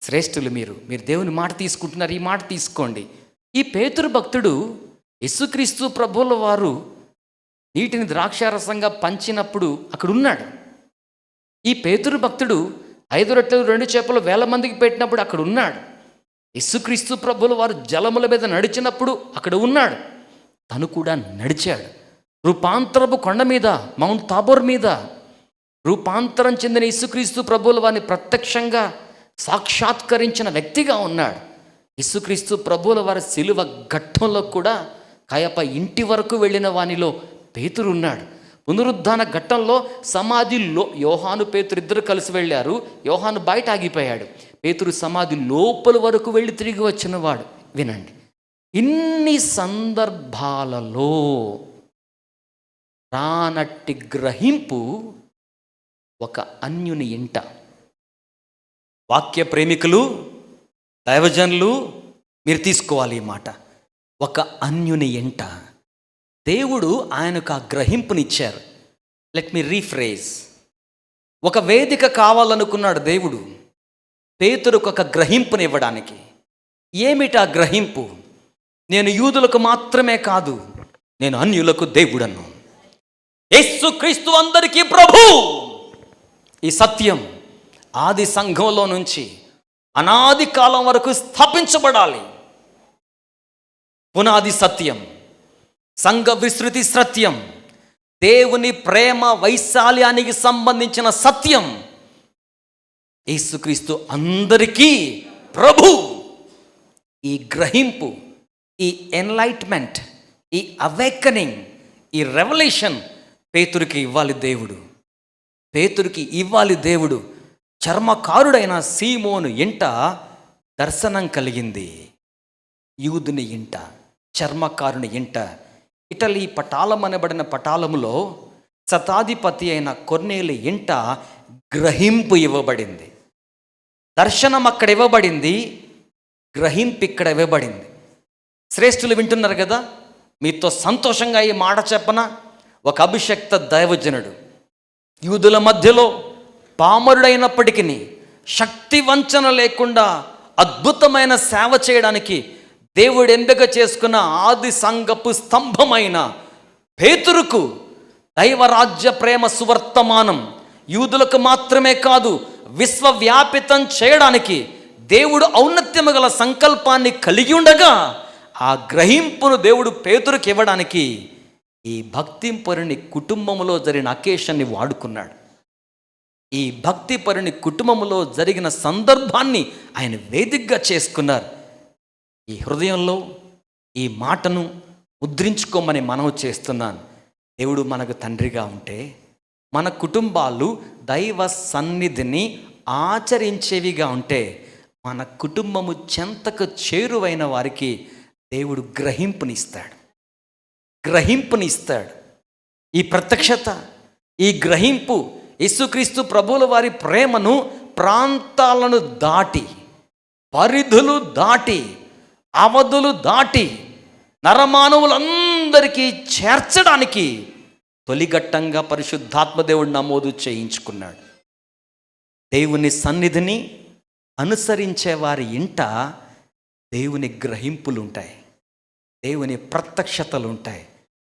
శ్రేష్ఠులు మీరు దేవుని మాట తీసుకుంటున్నారు, ఈ మాట తీసుకోండి. ఈ పేతురు భక్తుడు యేసుక్రీస్తు ప్రభువుల వారు నీటిని ద్రాక్షారసంగా పంచినప్పుడు అక్కడ ఉన్నాడు. ఈ పేతురు భక్తుడు 5 రొట్టెలు 2 చేపలు 1000 మందికి పెట్టినప్పుడు అక్కడ ఉన్నాడు. యేసుక్రీస్తు ప్రభువుల వారు జలముల మీద నడిచినప్పుడు అక్కడ ఉన్నాడు. తను కూడా నడిచాడు. రూపాంతరపు కొండ మీద, మౌంట్ తాబోర్ మీద రూపాంతరం చెందిన యేసుక్రీస్తు ప్రభువుల వారిని ప్రత్యక్షంగా సాక్షాత్కరించిన వ్యక్తిగా ఉన్నాడు. యేసుక్రీస్తు ప్రభువుల వారి శిలువ ఘట్టంలో కూడా కయప ఇంటి వరకు వెళ్ళిన వానిలో పేతురు ఉన్నాడు. పునరుద్ధాన ఘట్టంలో సమాధిలో యోహాను పేతురు ఇద్దరు కలిసి వెళ్ళారు. యోహాను బయట ఆగిపోయాడు. పేతురు సమాధి లోపల వరకు వెళ్ళి తిరిగి వచ్చినవాడు. వినండి, ఇన్ని సందర్భాలలో రానట్టి గ్రహింపు ఒక అన్యుని ఇంట. వాక్య ప్రేమికులు, దైవజనులు, మీరు తీసుకోవాలి ఈ మాట. ఒక అన్యుని ఇంట దేవుడు ఆయనకు ఆ గ్రహింపునిచ్చారు. Let me rephrase. ఒక వేదిక కావాలనుకున్నాడు దేవుడు పేతురుకు ఒక గ్రహింపుని ఇవ్వడానికి. ఏమిటా గ్రహింపు? నేను యూదులకు మాత్రమే కాదు, నేను అన్యులకు దేవుడను. యేసుక్రీస్తు అందరికీ ప్రభు. ఈ సత్యం ఆది సంఘంలో నుంచి అనాది కాలం వరకు స్థాపించబడాలి. పునాది సత్యం, సంఘ విస్తృతి సత్యం, దేవుని ప్రేమ వైశాల్యానికి సంబంధించిన సత్యం. యేసుక్రీస్తు అందరికీ ప్రభు. ఈ గ్రహింపు, ఈ ఎన్లైట్మెంట్, ఈ అవేకనింగ్, ఈ రెవల్యూషన్ పేతురికి ఇవ్వాలి దేవుడు. పేతురికి ఇవ్వాలి దేవుడు. చర్మకారుడైన సీమోను ఇంట దర్శనం కలిగింది. యూదుని ఇంట, చర్మకారుని ఇంట. ఇటలీ పటాలం అనబడిన పటాలములో శతాధిపతి అయిన కొర్నేలి ఇంట గ్రహింపు ఇవ్వబడింది. దర్శనం అక్కడ ఇవ్వబడింది, గ్రహింపు ఇక్కడ ఇవ్వబడింది. శ్రేష్ఠులు వింటున్నారు కదా, మీతో సంతోషంగా ఈ మాట చెప్పన. ఒక అభిషక్త దైవజనుడు యూదుల మధ్యలో పామరుడైనప్పటికీ శక్తి వంచన లేకుండా అద్భుతమైన సేవ చేయడానికి దేవుడు ఎంపిక చేసుకున్న ఆది సంఘపు స్తంభమైన పేతురుకు దైవరాజ్య ప్రేమ సువర్తమానం యూదులకు మాత్రమే కాదు, విశ్వవ్యాపితం చేయడానికి దేవుడు ఔన్నత్యము గల సంకల్పాన్ని కలిగి ఉండగా, ఆ గ్రహింపును దేవుడు పేతురుకి ఇవ్వడానికి ఈ భక్తిపరుని కుటుంబంలో జరిగిన అకేషన్ని వాడుకున్నాడు. ఈ భక్తిపరుని కుటుంబంలో జరిగిన సందర్భాన్ని ఆయన వేదికగా చేసుకున్నారు. ఈ హృదయంలో ఈ మాటను ముద్రించుకోమని మనవి చేస్తున్నాను. దేవుడు మనకు తండ్రిగా ఉంటే మన కుటుంబాలు దైవ సన్నిధిని ఆచరించేవిగా ఉంటే మన కుటుంబము చెంతకు చేరువైన వారికి దేవుడు గ్రహింపునిస్తాడు. ఈ ప్రత్యక్షత, ఈ గ్రహింపు యేసుక్రీస్తు ప్రభువుల వారి ప్రేమను ప్రాంతాలను దాటి పరిధులు దాటి, అవధులు దాటి నరమానవులందరికీ చేర్చడానికి తొలిఘట్టంగా పరిశుద్ధాత్మదేవుడు నమోదు చేయించుకున్నాడు. దేవుని సన్నిధిని అనుసరించే వారి ఇంట దేవుని గ్రహింపులు ఉంటాయి, దేవుని ప్రత్యక్షతలు ఉంటాయి,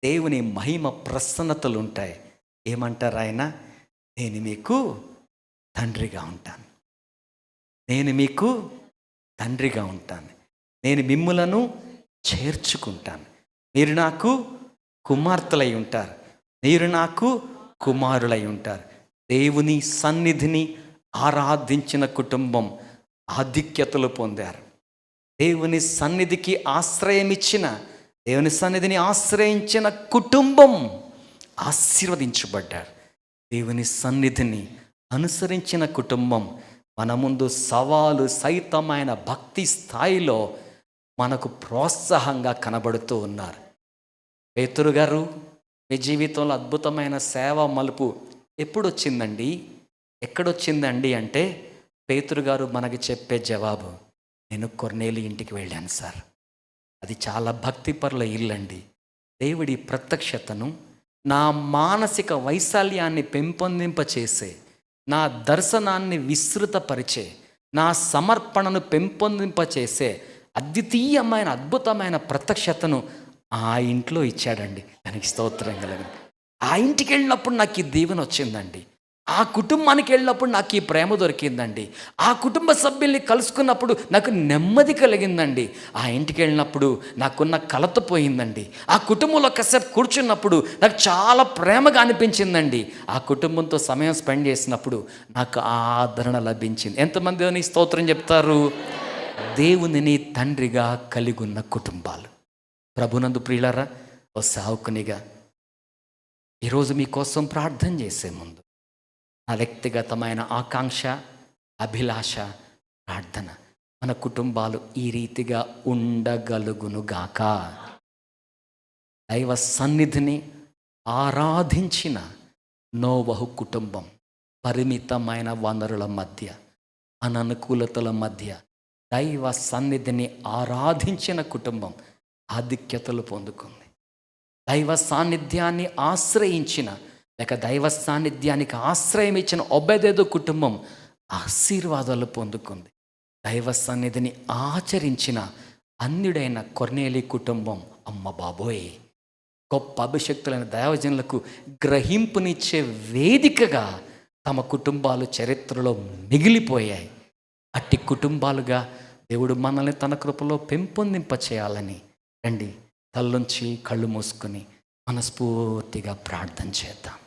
దేవుని మహిమ ప్రసన్నతలు ఉంటాయి. ఏమంటారు ఆయన? నేను మీకు తండ్రిగా ఉంటాను, నేను మీకు తండ్రిగా ఉంటాను, నేను మిమ్ములను చేర్చుకుంటాను, మీరు నాకు కుమార్తెలై ఉంటారు, మీరు నాకు కుమారులై ఉంటారు. దేవుని సన్నిధిని ఆరాధించిన కుటుంబం ఆధిక్యతలు పొందారు. దేవుని సన్నిధికి ఆశ్రయమిచ్చిన, దేవుని సన్నిధిని ఆశ్రయించిన కుటుంబం ఆశీర్వదించబడ్డారు. దేవుని సన్నిధిని అనుసరించిన కుటుంబం మన ముందు సవాలు సైతమైన భక్తి స్థాయిలో మనకు ప్రోత్సాహంగా కనబడుతూ ఉన్నారు. పేతురు గారు, మీ జీవితంలో అద్భుతమైన సేవ మలుపు ఎప్పుడొచ్చిందండి, ఎక్కడొచ్చిందండి అంటే పేతురు గారు మనకి చెప్పే జవాబు, నేను కొర్నేలి ఇంటికి వెళ్ళాను సార్. అది చాలా భక్తిపరుల ఇల్లండి. దేవుడి ప్రత్యక్షతను, నా మానసిక వైశాల్యాన్ని పెంపొందింపచేసే, నా దర్శనాన్ని విస్తృతపరిచే, నా సమర్పణను పెంపొందింపచేసే అద్వితీయమైన అద్భుతమైన ప్రత్యక్షతను ఆ ఇంట్లో ఇచ్చాడండి. దానికి స్తోత్రం కలగండి. ఆ ఇంటికి వెళ్ళినప్పుడు నాకు ఈ దీవెన వచ్చిందండి, ఆ కుటుంబానికి వెళ్ళినప్పుడు నాకు ఈ ప్రేమ దొరికిందండి, ఆ కుటుంబ సభ్యుల్ని కలుసుకున్నప్పుడు నాకు నెమ్మది కలిగిందండి, ఆ ఇంటికి వెళ్ళినప్పుడు నాకున్న కలత పోయిందండి, ఆ కుటుంబంలో కాసేపు కూర్చున్నప్పుడు నాకు చాలా ప్రేమగా అనిపించిందండి, ఆ కుటుంబంతో సమయం స్పెండ్ చేసినప్పుడు నాకు ఆదరణ లభించింది. ఎంతమంది అని స్తోత్రం చెప్తారు? దేవునిని తండ్రిగా కలిగి ఉన్న కుటుంబాలు. ప్రభునందు ప్రియులారా, ఓ సావుకునిగా ఈరోజు మీకోసం ప్రార్థన చేసే ముందు నా వ్యక్తిగతమైన ఆకాంక్ష, అభిలాష, ప్రార్థన, మన కుటుంబాలు ఈ రీతిగా ఉండగలుగునుగాక. దైవ సన్నిధిని ఆరాధించిన నోవహు కుటుంబం పరిమితమైన వనరుల మధ్య, అననుకూలతల మధ్య దైవ సన్నిధిని ఆరాధించిన కుటుంబం ఆధిక్యతలు పొందుకుంది. దైవ సాన్నిధ్యాన్ని ఆశ్రయించిన, లేక దైవ సాన్నిధ్యానికి ఆశ్రయం ఇచ్చిన ఒబెదెదు కుటుంబం ఆశీర్వాదాలు పొందుకుంది. దైవ సన్నిధిని ఆచరించిన అన్యుడైన కొర్నేలి కుటుంబం, అమ్మ బాబోయ్, గొప్ప అభిషక్తులైన దైవజనులకు గ్రహింపునిచ్చే వేదికగా తమ కుటుంబాలు చరిత్రలో మిగిలిపోయాయి. అట్టి కుటుంబాలుగా దేవుడు మనల్ని తన కృపలో పెంపొందింప చేయాలని రండి, తల్లుంచి కళ్ళు మూసుకొని మనస్ఫూర్తిగా ప్రార్థన చేద్దాం.